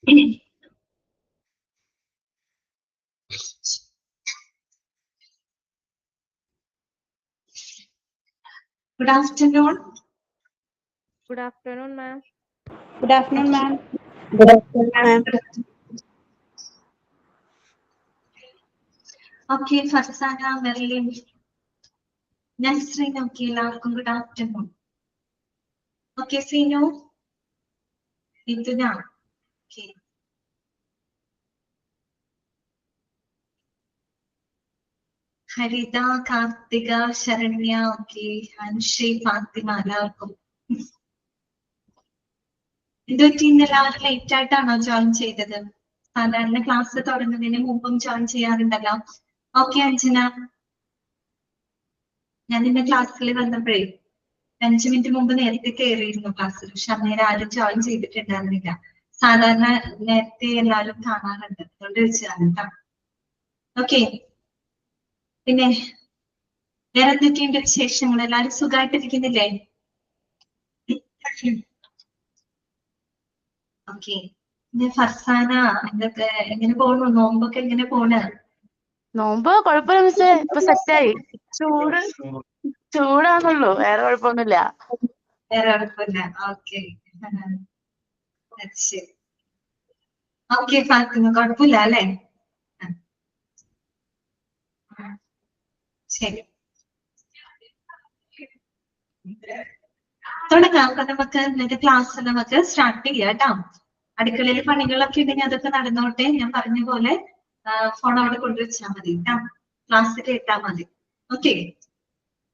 Good afternoon. Good afternoon, ma'am. Good afternoon, ma'am. Good afternoon, ma'am. Okay, Farsana, Marilyn, Nasreen, okay, എല്ലാവർക്കും good afternoon. Okay, Sinu, Induna, okay. Harita, Kartika, Sharanya, okay, Anshi, Fatima, എല്ലാവർക്കും. എന്തുപറ്റി ഇന്ന് എല്ലാവരും late ആയിട്ടാണോ join ചെയ്തത്? സാധാരണ class തുടങ്ങുന്നതിന് മുമ്പും ജോയിൻ ചെയ്യാറുണ്ടല്ലോ. ഓക്കെ അഞ്ജന, ഞാൻ ഇന്ന് ക്ലാസ്സിൽ വന്നപ്പോഴേ 5 മിനിറ്റ് മുമ്പ് നേരത്തെ കയറിയിരുന്നു ക്ലാസ്സിൽ. പക്ഷെ അന്നേരം ആരും ജോയിൻ ചെയ്തിട്ടുണ്ടായിരുന്നില്ല. സാധാരണ നേരത്തെ എല്ലാവരും കാണാറുണ്ട്, അതുകൊണ്ട് വെച്ചാണ് കേട്ടോ. ഓക്കെ, പിന്നെ വേറെ എന്തൊക്കെയുണ്ട് വിശേഷങ്ങൾ? എല്ലാവരും സുഖമായിട്ടിരിക്കുന്നില്ലേ? ഓക്കെ, പിന്നെ ഫർസാന, എന്തൊക്കെ എങ്ങനെ പോണു? നോമ്പൊക്കെ എങ്ങനെ പോണ്? നോമ്പ് കുഴപ്പമില്ല മിസ്സേ, ഇപ്പൊ സെറ്റായി. ചൂടാണുള്ളൂ, വേറെ കുഴപ്പമൊന്നുമില്ല. വേറെ കുഴപ്പമില്ല. ഓക്കെ, ശരി. ഓക്കെ ഫാത്തിമ, കുഴപ്പമില്ല അല്ലേ? ശരി, തുടങ്ങാം. അപ്പൊ നമുക്ക് ഇന്നത്തെ ക്ലാസ് നമുക്ക് സ്റ്റാർട്ട് ചെയ്യാം കേട്ടോ. അടുക്കളയിൽ പണികളൊക്കെ ഉണ്ടെങ്കിൽ അതൊക്കെ നടന്നോട്ടെ. ഞാൻ പറഞ്ഞ പോലെ ഫോൺ അവിടെ കൊണ്ടുവച്ചാൽ മതി കേട്ടോ, ക്ലാസ് കേട്ടാ മതി. ഓക്കെ,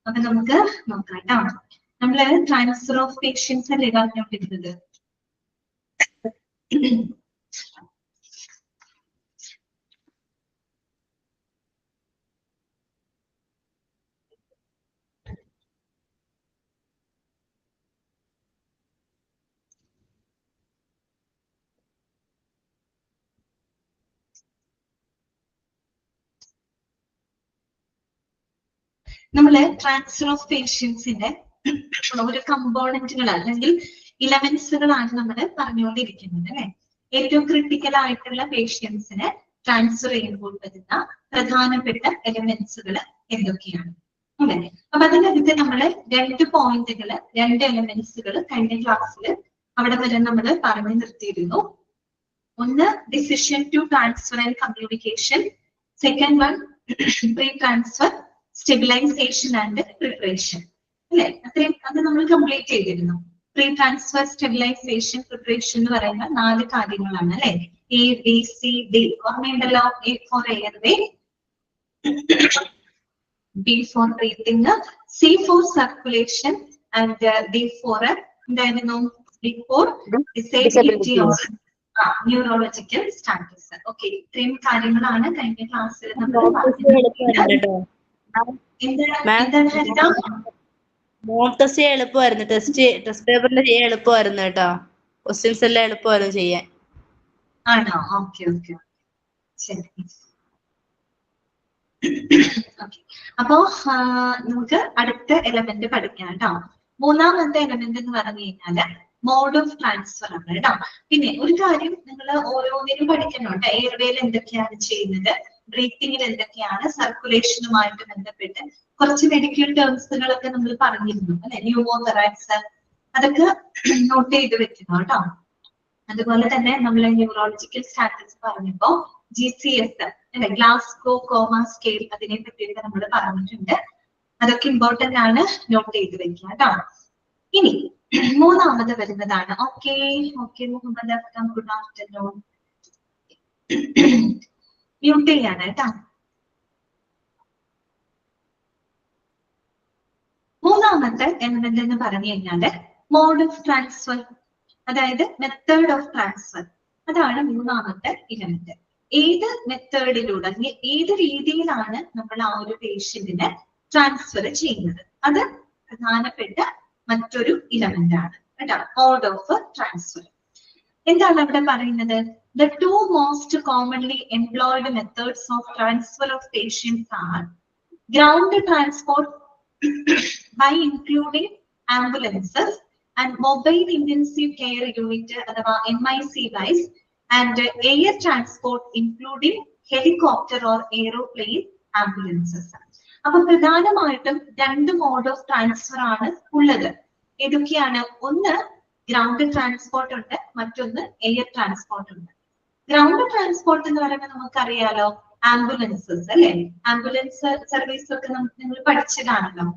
അപ്പൊ നമുക്ക് നോക്കാം കേട്ടോ. നമ്മള് ട്രാൻസ്ഫർ ഓഫ് പേഷ്യൻസ് അല്ലേ പറഞ്ഞുകൊണ്ടിരുന്നത്? നമ്മള് ട്രാൻസ്ഫർ ഓഫ് പേഷ്യൻസിന്റെ ഒരു കമ്പോണന്റുകൾ അല്ലെങ്കിൽ ഇലമെന്റ്സുകളാണ് നമ്മൾ പറഞ്ഞുകൊണ്ടിരിക്കുന്നത് അല്ലെ. ഏറ്റവും ക്രിട്ടിക്കൽ ആയിട്ടുള്ള പേഷ്യൻസിനെ ട്രാൻസ്ഫർ ചെയ്യുമ്പോൾ വരുന്ന പ്രധാനപ്പെട്ട എലമെന്റ്സുകൾ എന്തൊക്കെയാണ് അല്ലെ. അപ്പൊ അതിനകത്ത് നമ്മള് 2 പോയിന്റുകള്, 2 എലമെന്റ്സുകൾ കഴിഞ്ഞ ക്ലാസ്സിൽ അവിടെ വരെ നമ്മൾ പറഞ്ഞു നിർത്തിയിരുന്നു. ഒന്ന് decision to transfer and communication, second one pre transfer stabilisation and preparation അല്ലെ. അത്രയും അത് നമ്മൾ കംപ്ലീറ്റ് ചെയ്തിരുന്നു. പ്രീ ട്രാൻസ്ഫർ, സ്റ്റെബിലൈസേഷൻ, പ്രിപ്പറേഷൻ എന്ന് പറയുന്ന 4 കാര്യങ്ങളാണ് അല്ലെ. ABCD ഓർമ്മയുണ്ടല്ലോ. A for airway, B for breathing, C for circulation and D for എന്തായിരുന്നു? D for disability or neurological status. Okay, ഇത്രയും കാര്യങ്ങളാണ് കഴിഞ്ഞ ക്ലാസ്സിൽ നമ്മൾ മോക്ക് ടെസ്റ്റ് ചെയ്യാൻ എളുപ്പമായിരുന്നു. ടെസ്റ്റ് പേപ്പറിൽ ചെയ്യാൻ എളുപ്പമായിരുന്നു കേട്ടോ. ക്വസ്റ്റ്യൻസ് എല്ലാം എളുപ്പമായിരുന്നു ചെയ്യാൻ. ആണോ? ഓക്കെ ഓക്കെ, ശരി. അപ്പോ നമുക്ക് അടുത്ത എലമെന്റ് പഠിക്കാം കേട്ടോ. മൂന്നാമത്തെ എലമെന്റ് എന്ന് പറഞ്ഞു കഴിഞ്ഞാല് മോഡ് ഓഫ് ട്രാൻസ്ഫർ ആണ് കേട്ടോ. പിന്നെ ഒരു കാര്യം നിങ്ങൾ ഓരോന്നിനും പഠിക്കണം കേട്ടോ. എയർവേയിൽ എന്തൊക്കെയാണ് ചെയ്യുന്നത്, ബ്രീത്തിങ്ങിൽ എന്തൊക്കെയാണ്, സർക്കുലേഷനുമായിട്ട് ബന്ധപ്പെട്ട് കുറച്ച് മെഡിക്കൽ ടേംസുകളൊക്കെ നമ്മൾ പറഞ്ഞിരുന്നു അല്ലെ. ന്യൂമോതെറാക്സ് അതൊക്കെ നോട്ട് ചെയ്ത് വെക്കണം കേട്ടോ. അതുപോലെ തന്നെ നമ്മൾ ന്യൂറോളജിക്കൽ സ്റ്റാറ്റസ് പറഞ്ഞപ്പോ GCS അല്ലെ, ഗ്ലാസ്ഗോ കോമ സ്കെയിൽ, അതിനെ പറ്റിയൊക്കെ നമ്മൾ പറഞ്ഞിട്ടുണ്ട്. അതൊക്കെ ഇമ്പോർട്ടന്റ് ആണ്, നോട്ട് ചെയ്ത് വെക്കുക കേട്ടോ. ഇനി മൂന്നാമത് വരുന്നതാണ് ഓക്കെ മുഹമ്മദ് അക്കം, ഗുഡ് ആഫ്റ്റർനൂൺ. മ്യൂട്ട് ചെയ്യാണ് കേട്ടോ. മൂന്നാമത്തെ എലമെന്റ് എന്ന് പറഞ്ഞു കഴിഞ്ഞാല് മോഡ് ഓഫ് ട്രാൻസ്ഫർ, അതായത് മെത്തേഡ് ഓഫ് ട്രാൻസ്ഫർ. അതാണ് മൂന്നാമത്തെ എലമെന്റ്. ഏത് മെത്തേഡിലൂടെ, ഏത് രീതിയിലാണ് നമ്മൾ ആ ഒരു പേഷ്യന്റിനെ ട്രാൻസ്ഫർ ചെയ്യുന്നത്, അത് പ്രധാനപ്പെട്ട മറ്റൊരു ഇലമെന്റ് ആണ് കേട്ടോ. മോഡ് ഓഫ് ട്രാൻസ്ഫർ എന്താണ് അവിടെ പറയുന്നത്? The 2 most commonly employed methods of transfer of patients are ground transport by including ambulances and mobile intensive care unit അഥവാ MIC wise and air transport including helicopter or aeroplane ambulances. അപ്പൊ പ്രധാനമായിട്ടും രണ്ട് mode of transfer ആണ് ഉള്ളത്. ഏതൊക്കെയാണ്? ഒന്ന് ground transport ഉണ്ട്, മറ്റൊന്ന് എയർ ട്രാൻസ്പോർട്ട് ഉണ്ട്. ഗ്രൗണ്ട് ട്രാൻസ്പോർട്ട് എന്ന് പറയുമ്പോൾ നമുക്കറിയാലോ ആംബുലൻസസ് അല്ലെ, ആംബുലൻസ് സർവീസ് ഒക്കെ നിങ്ങൾ പഠിച്ചതാണല്ലോ.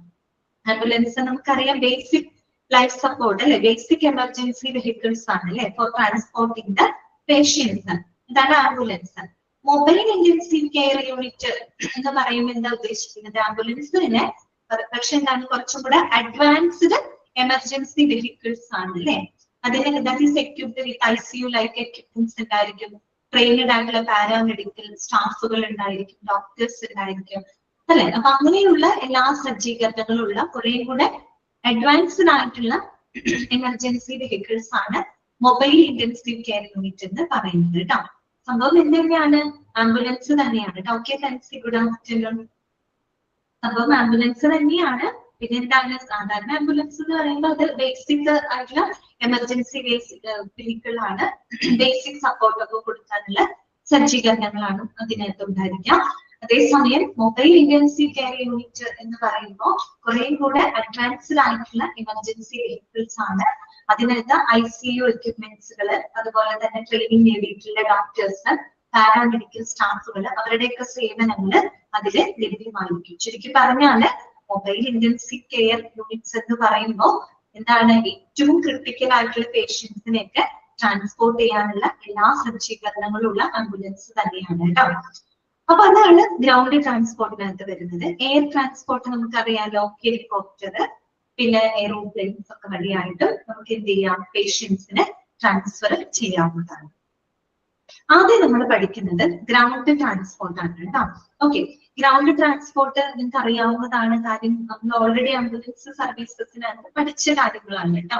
ആംബുലൻസ് നമുക്കറിയാം ബേസിക് ലൈഫ് സപ്പോർട്ട് അല്ലെ, ബേസിക് എമർജൻസി വെഹിക്കിൾസ് ആണ് അല്ലെ ഫോർ ട്രാൻസ്പോർട്ടിംഗ് ദ പേഷ്യൻസ്. ഇതാണ് ambulance. Mobile intensive care unit എന്ന് പറയുമ്പോൾ എന്താ ഉദ്ദേശിക്കുന്നത്? ആംബുലൻസിന് പക്ഷെ എന്താണ് കുറച്ചും കൂടെ അഡ്വാൻസ്ഡ് എമർജൻസി വെഹിക്കിൾസ് ആണ് അല്ലെ. അതിന് that is equipped with ICU like equipments ഉണ്ടായിരിക്കും, ട്രെയിനഡ് ആയിട്ടുള്ള പാരാമെഡിക്കൽ സ്റ്റാഫുകൾ ഉണ്ടായിരിക്കും, ഡോക്ടേഴ്സ് ഉണ്ടായിരിക്കും അല്ലെ. അപ്പൊ അങ്ങനെയുള്ള എല്ലാ സജ്ജീകരണങ്ങളുള്ള കുറെ കൂടെ അഡ്വാൻസ്ഡ് ആയിട്ടുള്ള എമർജൻസി വെഹിക്കിൾസ് ആണ് മൊബൈൽ ഇന്റൻസീവ് കെയർ യൂണിറ്റ് എന്ന് പറയുന്നത് കേട്ടോ. സംഭവം എന്തൊക്കെയാണ്? ആംബുലൻസ് തന്നെയാണ്. Okay thanks, good afternoon. സംഭവം ആംബുലൻസ് തന്നെയാണ്. പിന്നെ എന്താണ് സാധാരണ ആംബുലൻസ് എന്ന് പറയുമ്പോൾ അത് ബേസിക് ആയിട്ടുള്ള എമർജൻസി വെഹിക്കിൾ ആണ്. ബേസിക് സപ്പോർട്ട് ഒക്കെ കൊടുക്കാനുള്ള സജ്ജീകരണങ്ങളാണ് അതിനകത്ത് ഉണ്ടായിരിക്കുക. അതേസമയം മൊബൈൽ ഇന്റൻസീവ് കെയർ യൂണിറ്റ് എന്ന് പറയുമ്പോൾ കുറെ കൂടെ അഡ്വാൻസ്ഡ് ആയിട്ടുള്ള എമർജൻസി വെഹിക്കിൾസ് ആണ്. അതിനകത്ത് ICU എക്യുപ്മെന്റ്സുകൾ, അതുപോലെ തന്നെ ട്രെയിനിങ് നേടിയിട്ടുള്ള ഡോക്ടേഴ്സ്, പാരാമെഡിക്കൽ സ്റ്റാഫുകൾ, അവരുടെയൊക്കെ സേവനങ്ങൾ അതിൽ ലഭ്യമായിരിക്കും. ചുരുക്കി പറഞ്ഞാല് മൊബൈൽ ഇന്റൻസീവ് കെയർ യൂണിറ്റ്സ് എന്ന് പറയുമ്പോൾ എന്താണ്? ഏറ്റവും ക്രിട്ടിക്കൽ ആയിട്ടുള്ള പേഷ്യൻസിനെയൊക്കെ ട്രാൻസ്പോർട്ട് ചെയ്യാനുള്ള എല്ലാ സജ്ജീകരണങ്ങളുള്ള ആംബുലൻസ് തന്നെയാണ് കേട്ടോ. അപ്പൊ അതാണ് ഗ്രൗണ്ട് ട്രാൻസ്പോർട്ടിനകത്ത് വരുന്നത്. എയർ ട്രാൻസ്പോർട്ട് നമുക്കറിയാലോ, ഹെലികോപ്റ്റർ പിന്നെ എയറോപ്ലെയിൻസ് ഒക്കെ വഴിയായിട്ട് നമുക്ക് എന്ത് ചെയ്യാം? പേഷ്യൻസിനെ ട്രാൻസ്ഫർ ചെയ്യാവുന്നതാണ്. ആദ്യം നമ്മൾ പഠിക്കുന്നത് ഗ്രൗണ്ട് ട്രാൻസ്പോർട്ട് ആണ് കേട്ടോ. ഓക്കെ, ഗ്രൗണ്ട് ട്രാൻസ്പോർട്ട് നിങ്ങൾക്ക് അറിയാവുന്നതാണ്. കാര്യം നമ്മൾ ഓൾറെഡി ആംബുലൻസ് സർവീസസിനകത്ത് പഠിച്ച കാര്യങ്ങളാണ് കേട്ടോ.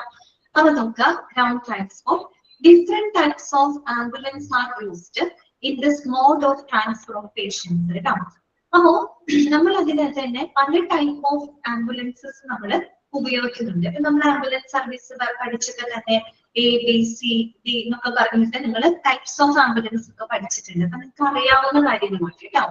അപ്പൊ നോക്കുക, ground transport. Different types of ambulance are used in this mode of transfer of patients കേട്ടോ. അപ്പോ നമ്മൾ അതിനകത്ത് തന്നെ പല ടൈപ്പ് ഓഫ് ആംബുലൻസസ് നമ്മൾ ഉപയോഗിക്കുന്നുണ്ട്. ഇപ്പൊ നമ്മൾ ആംബുലൻസ് സർവീസ് പഠിച്ചിട്ട് തന്നെ ABCD എന്നൊക്കെ പറഞ്ഞിട്ട് നിങ്ങൾ ടൈപ്സ് ഓഫ് ആംബുലൻസ് ഒക്കെ പഠിച്ചിട്ടുണ്ട്. അപ്പൊ നിങ്ങൾക്ക് അറിയാവുന്ന കാര്യങ്ങളാണ് കേട്ടോ.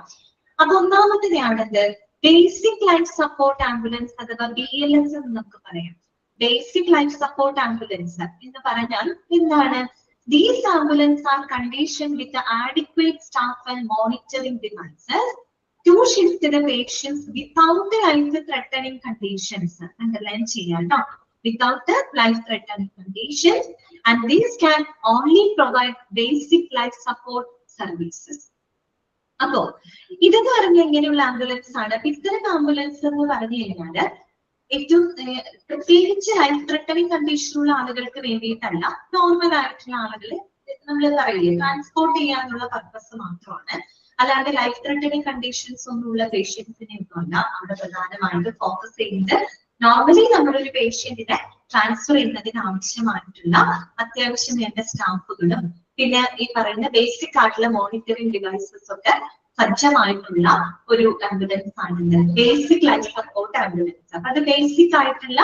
അപ്പൊ ഒന്നാമത്തേതാണത് ബേസിക് ലൈഫ് സപ്പോർട്ട് ആംബുലൻസ് അഥവാ BLS എന്ന് നമുക്ക് പറയാം. ബേസിക് ലൈഫ് സപ്പോർട്ട് ആംബുലൻസ് എന്ന് പറഞ്ഞാൽ എന്താണ്? These ambulances are conditioned with the adequate staff and monitoring devices to shift the patients without the life-threatening conditions. Underline cheyano. Without the life-threatening conditions, and these can only provide basic life support services. അപ്പോ ഇതെന്ന് പറഞ്ഞ എങ്ങനെയുള്ള ambulance ആണ്? ഇത്തരം ambulance എന്ന് പറഞ്ഞു കഴിഞ്ഞാല് ഏറ്റവും പ്രത്യേകിച്ച് ലൈഫ് ത്രെട്ടനിങ് കണ്ടീഷനുള്ള ആളുകൾക്ക് വേണ്ടിയിട്ടല്ല, നോർമൽ ആയിട്ടുള്ള ആളുകളെ നമ്മൾ പറയില്ലേ ട്രാൻസ്പോർട്ട് ചെയ്യാനുള്ള പർപ്പസ് മാത്രമാണ്. അല്ലാണ്ട് ലൈഫ് ത്രെട്ടനിങ് കണ്ടീഷൻസ് ഒന്നുമുള്ള പേഷ്യൻസിനെ ഒന്നും അല്ല അവിടെ പ്രധാനമായിട്ട് ഫോക്കസ് ചെയ്യുന്നത്. നോർമലി നമ്മളൊരു പേഷ്യന്റിനെ ട്രാൻസ്ഫർ ചെയ്യുന്നതിന് ആവശ്യമായിട്ടുള്ള അത്യാവശ്യം വേണ്ട സ്റ്റാഫുകളും പിന്നെ ഈ പറയുന്ന ബേസിക് ആയിട്ടുള്ള മോണിറ്ററിംഗ് ഡിവൈസസ് ഒക്കെ സജ്ജമായിട്ടുള്ള ഒരു ആംബുലൻസ് ആണ് ബേസിക് ലൈഫ് സപ്പോർട്ട് ആംബുലൻസ്. അപ്പൊ അത് ബേസിക് ആയിട്ടുള്ള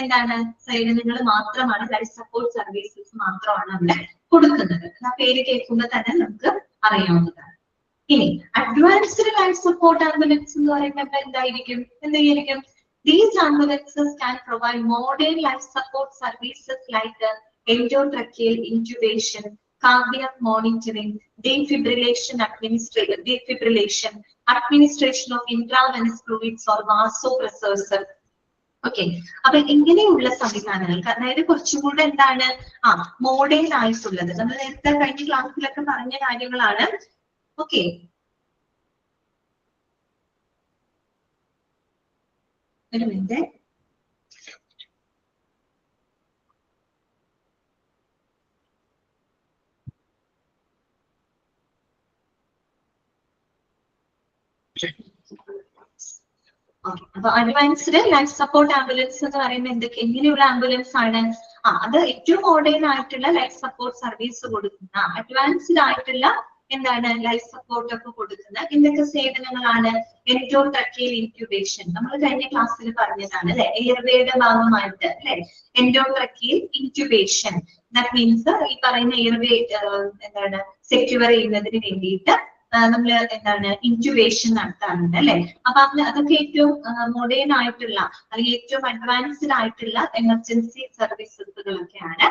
എന്താണ് സേവനങ്ങൾ മാത്രമാണ്, ലൈഫ് സപ്പോർട്ട് സർവീസസ് മാത്രമാണ് അവിടെ കൊടുക്കുന്നത്. ആ പേര് കേൾക്കുമ്പോൾ തന്നെ നമുക്ക് അറിയാവുന്നതാണ്. ഇനി അഡ്വാൻസ്ഡ് ലൈഫ് സപ്പോർട്ട് ആംബുലൻസ് എന്ന് പറയുമ്പോൾ എന്തായിരിക്കും? These ambulances can provide modern life support services like endotracheal intubation, cardiac monitoring, defibrillation, administration of intravenous fluids or vasopressors. Okay, അപ്പൊ ഇങ്ങനെയുള്ള സംവിധാനങ്ങൾ അതായത് കുറച്ചും കൂടെ എന്താണ് മോഡേൺ ആയിട്ടുള്ളത്. നമ്മൾ നേരത്തെ കഴിഞ്ഞ ക്ലാസ്സിലൊക്കെ പറഞ്ഞ കാര്യങ്ങളാണ്. ഓക്കെ, ഒരു മിനിറ്റ്. അപ്പൊ അഡ്വാൻസ്ഡ് ലൈഫ് സപ്പോർട്ട് ആംബുലൻസ് എന്ന് പറയുമ്പോൾ എങ്ങനെയുള്ള ആംബുലൻസ് ആണ്? അത് ഏറ്റവും മോഡേൺ ആയിട്ടുള്ള ലൈഫ് സപ്പോർട്ട് സർവീസ് കൊടുക്കുന്ന അഡ്വാൻസ്ഡ് ആയിട്ടുള്ള എന്താണ് ലൈഫ് സപ്പോർട്ട് ഒക്കെ കൊടുക്കുന്ന എന്തൊക്കെ സേവനങ്ങളാണ്? എൻഡോട്രക്കിയൽ ഇൻക്യുബേഷൻ നമ്മൾ കഴിഞ്ഞ ക്ലാസ്സിൽ പറഞ്ഞതാണ് അല്ലെ, എയർവേയുടെ ഭാഗമായിട്ട് അല്ലെ, എൻഡോട്രക്കിയൽ ഇൻക്യുബേഷൻ. ദാറ്റ് മീൻസ് ഈ പറയുന്ന എയർവേ എന്താണ് സെക്യൂർ ചെയ്യുന്നതിന് വേണ്ടിയിട്ട് നമ്മൾ എന്താണ് ഇൻക്യുബേഷൻ നടത്താറുണ്ട് അല്ലെ. അപ്പൊ അതൊക്കെ ഏറ്റവും മോഡേൺ ആയിട്ടുള്ള അല്ലെങ്കിൽ ഏറ്റവും അഡ്വാൻസ്ഡ് ആയിട്ടുള്ള എമർജൻസി സർവീസസുകളൊക്കെയാണ്.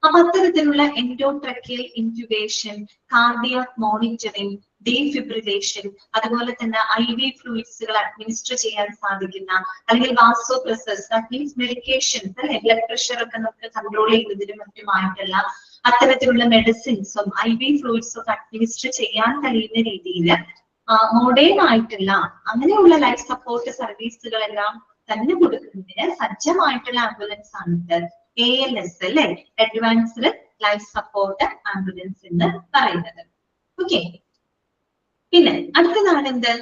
അപ്പൊ അത്തരത്തിലുള്ള endotracheal incubation, cardiac monitoring, defibrillation, അതുപോലെ തന്നെ IV ഫ്ലൂയിഡ്സുകൾ അഡ്മിനിസ്റ്റർ ചെയ്യാൻ സാധിക്കുന്ന അല്ലെങ്കിൽ വാസോപ്രസസ്, ദാറ്റ് മീൻസ് മെഡിക്കേഷൻസ് അല്ലെ, ബ്ലഡ് പ്രഷർ ഒക്കെ നമുക്ക് കൺട്രോൾ ചെയ്യുന്നതിനും മറ്റുമായിട്ടുള്ള അത്തരത്തിലുള്ള മെഡിസിൻസും IV ഫ്ലൂയിഡ്സും ഒക്കെ അഡ്മിനിസ്റ്റർ ചെയ്യാൻ കഴിയുന്ന രീതിയിൽ മോഡേൺ ആയിട്ടുള്ള അങ്ങനെയുള്ള ലൈഫ് സപ്പോർട്ട് സർവീസുകളെല്ലാം തന്നെ കൊടുക്കുന്നതിന് സജ്ജമായിട്ടുള്ള ആംബുലൻസ് ആണ് ALS അല്ലെ, അഡ്വാൻസ്ഡ് ലൈഫ് സപ്പോർട്ട് ആംബുലൻസ് എന്ന് പറയുന്നത്. ഓക്കെ, പിന്നെ അടുത്തതാണ് എന്ത്?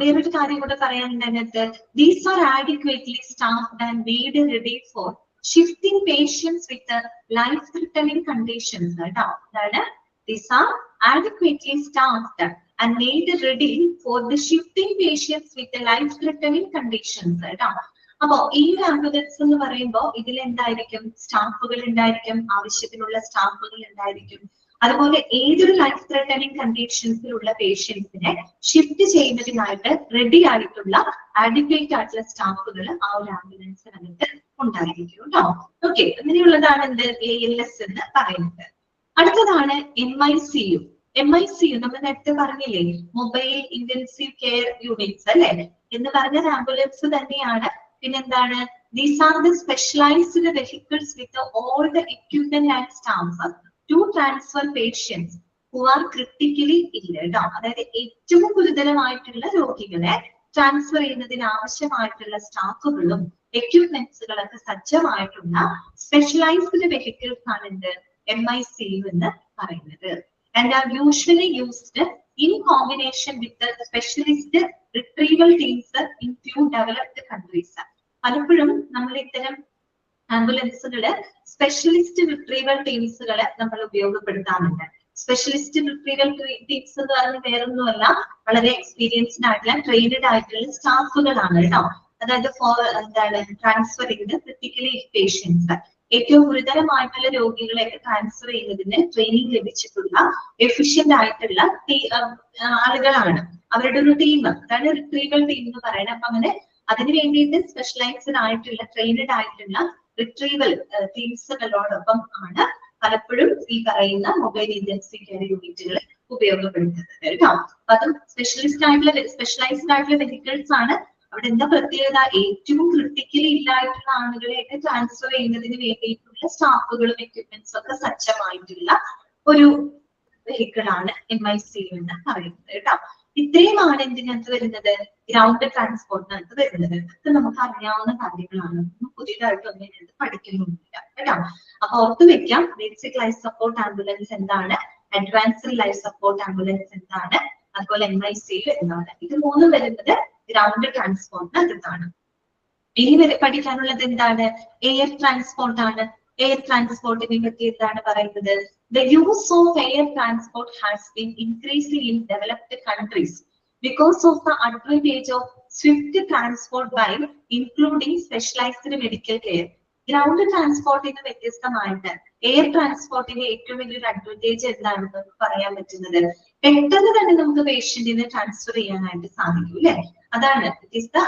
വേറൊരു കാര്യം കൂടെ പറയാനുണ്ട്. These are adequately staffed and made ready for shifting patients with life threatening conditions കേട്ടോ. അതാണ് these are adequately staffed and made ready for the shifting patients with the life threatening conditions കേട്ടോ. അപ്പോ ഈ ആംബുലൻസ് എന്ന് പറയുമ്പോൾ ഇതിൽ എന്തായിരിക്കും? സ്റ്റാഫുകൾ ഉണ്ടായിരിക്കും, ആവശ്യത്തിനുള്ള സ്റ്റാഫുകൾ ഉണ്ടായിരിക്കും. അതുപോലെ ഏതൊരു ലൈഫ് ത്രെട്ടനിങ് കണ്ടീഷൻസിലുള്ള പേഷ്യൻസിനെ ഷിഫ്റ്റ് ചെയ്യുന്നതിനായിട്ട് റെഡി ആയിട്ടുള്ള ആഡിക്വേറ്റ് ആയിട്ടുള്ള സ്റ്റാഫുകൾ ആ ഒരു ആംബുലൻസിനകത്ത് ഉണ്ടായിരിക്കും കേട്ടോ. ഓക്കെ, അങ്ങനെയുള്ളതാണ് എന്ത് ALS എന്ന് പറയുന്നത്. അടുത്തതാണ് MICU. MICU നമ്മൾ നേരത്തെ പറഞ്ഞില്ലേ, മൊബൈൽ ഇന്റൻസീവ് കെയർ യൂണിറ്റ്സ് അല്ലെ എന്ന് പറഞ്ഞ ആംബുലൻസ് തന്നെയാണ്. പിന്നെന്താണ്? These are the specialised vehicles with all the equipment and staff to transfer patients who are critically ill കേട്ടോ. അതായത് ഏറ്റവും ഗുരുതരമായിട്ടുള്ള രോഗികളെ ട്രാൻസ്ഫർ ചെയ്യുന്നതിന് ആവശ്യമായിട്ടുള്ള സ്റ്റാഫുകളും എക്യുപ്മെന്റ്സുകളൊക്കെ സജ്ജമായിട്ടുള്ള സ്പെഷ്യലൈസ്ഡ് വെഹിക്കിൾസ് ആണ് എന്ത് MICU എന്ന് പറയുന്നത്. And are usually used in combination with the specialist retrieval teams in few developed countries. പലപ്പോഴും നമ്മൾ ഇത്തരം ആംബുലൻസുകള് സ്പെഷ്യലിസ്റ്റ് റിട്രീവൽ ടീംസുകളെ നമ്മൾ ഉപയോഗപ്പെടുത്താറുണ്ട്. സ്പെഷ്യലിസ്റ്റ് റിട്രീവൽ ടീംസ് എന്ന് പറഞ്ഞാൽ വേറൊന്നുമല്ല, വളരെ എക്സ്പീരിയൻസ്ഡ് ആയിട്ടുള്ള ട്രെയിനഡ് ആയിട്ടുള്ള സ്റ്റാഫുകളാണ് കേട്ടോ. അതായത് എന്താണ് ട്രാൻസ്ഫർ ചെയ്ത് ക്രിട്ടിക്കലി പേഷ്യൻസ്, ഏറ്റവും ഗുരുതരമായിട്ടുള്ള രോഗികളെയൊക്കെ ട്രാൻസ്ഫർ ചെയ്യുന്നതിന് ട്രെയിനിങ് ലഭിച്ചിട്ടുള്ള എഫിഷ്യന്റ് ആയിട്ടുള്ള ആളുകളാണ്. അവരുടെ ഒരു ടീം, അതാണ് റിട്രീവൽ ടീം എന്ന് പറയുന്നത്. അപ്പൊ അങ്ങനെ അതിന് വേണ്ടിയിട്ട് സ്പെഷ്യലൈസ്ഡ് ആയിട്ടുള്ള ട്രെയിനഡ് ആയിട്ടുള്ള റിട്രീവൽ ടീംസുകളോടൊപ്പം ആണ് പലപ്പോഴും ഈ പറയുന്ന മൊബൈൽ ഇന്റൻസീവ് കെയർ യൂണിറ്റുകൾ ഉപയോഗപ്പെടുത്തുന്നത് കേട്ടോ. അതും സ്പെഷ്യലൈസ്ഡ് ആയിട്ടുള്ള വെഹിക്കിൾസ് ആണ്. അവിടെ എന്താ പ്രത്യേകത? ഏറ്റവും ക്രിട്ടിക്കലി ഇല്ലായിട്ടുള്ള ആളുകളെയൊക്കെ ട്രാൻസ്ഫർ ചെയ്യുന്നതിന് വേണ്ടിയിട്ടുള്ള സ്റ്റാഫുകളും എക്യുപ്മെന്റ്സും ഒക്കെ സജ്ജമായിട്ടുള്ള ഒരു വെഹിക്കിൾ ആണ് MICU എന്ന് പറയുന്നത് കേട്ടോ. ഇത്രയുമാണ് എന്തിനകത്ത് വരുന്നത്? ഗ്രൗണ്ട് ട്രാൻസ്പോർട്ടിനകത്ത് വരുന്നത്. ഇതൊക്കെ നമുക്ക് അറിയാവുന്ന കാര്യങ്ങളാണ്, പുതിയതായിട്ടൊന്നും ഇതിനകത്ത് പഠിക്കുന്നില്ല കേട്ടോ. അപ്പൊ ഓർത്ത് വെക്കാം, ബേസിക് ലൈഫ് സപ്പോർട്ട് ആംബുലൻസ് എന്താണ്, അഡ്വാൻസ്ഡ് ലൈഫ് സപ്പോർട്ട് ആംബുലൻസ് എന്താണ്, അതുപോലെ MICU എന്താണ്. ഇത് മൂന്നും വരുന്നത് ഗ്രൗണ്ട് ട്രാൻസ്പോർട്ടിനകത്താണ്. ഇനി പഠിക്കാനുള്ളത് എന്താണ്? എയർ ട്രാൻസ്പോർട്ട് ആണ്. എയർ ട്രാൻസ്പോർട്ടിനെ പറ്റി എന്താണ് പറയുന്നത്? The use of air transport has been increasing in developed countries because of the advantage of swift transport by including specialized medical care. Ground ട്രാൻസ്പോർട്ടിന് വ്യത്യസ്തമായിട്ട് എയർ ട്രാൻസ്പോർട്ടിന്റെ ഏറ്റവും വലിയൊരു അഡ്വാൻറ്റേജ് എന്താണെന്ന് നമുക്ക് പറയാൻ പറ്റുന്നത്, പെട്ടെന്ന് തന്നെ നമുക്ക് പേഷ്യന്റിനെ ട്രാൻസ്ഫർ ചെയ്യാനായിട്ട് സാധിക്കും അല്ലെ. അതാണ്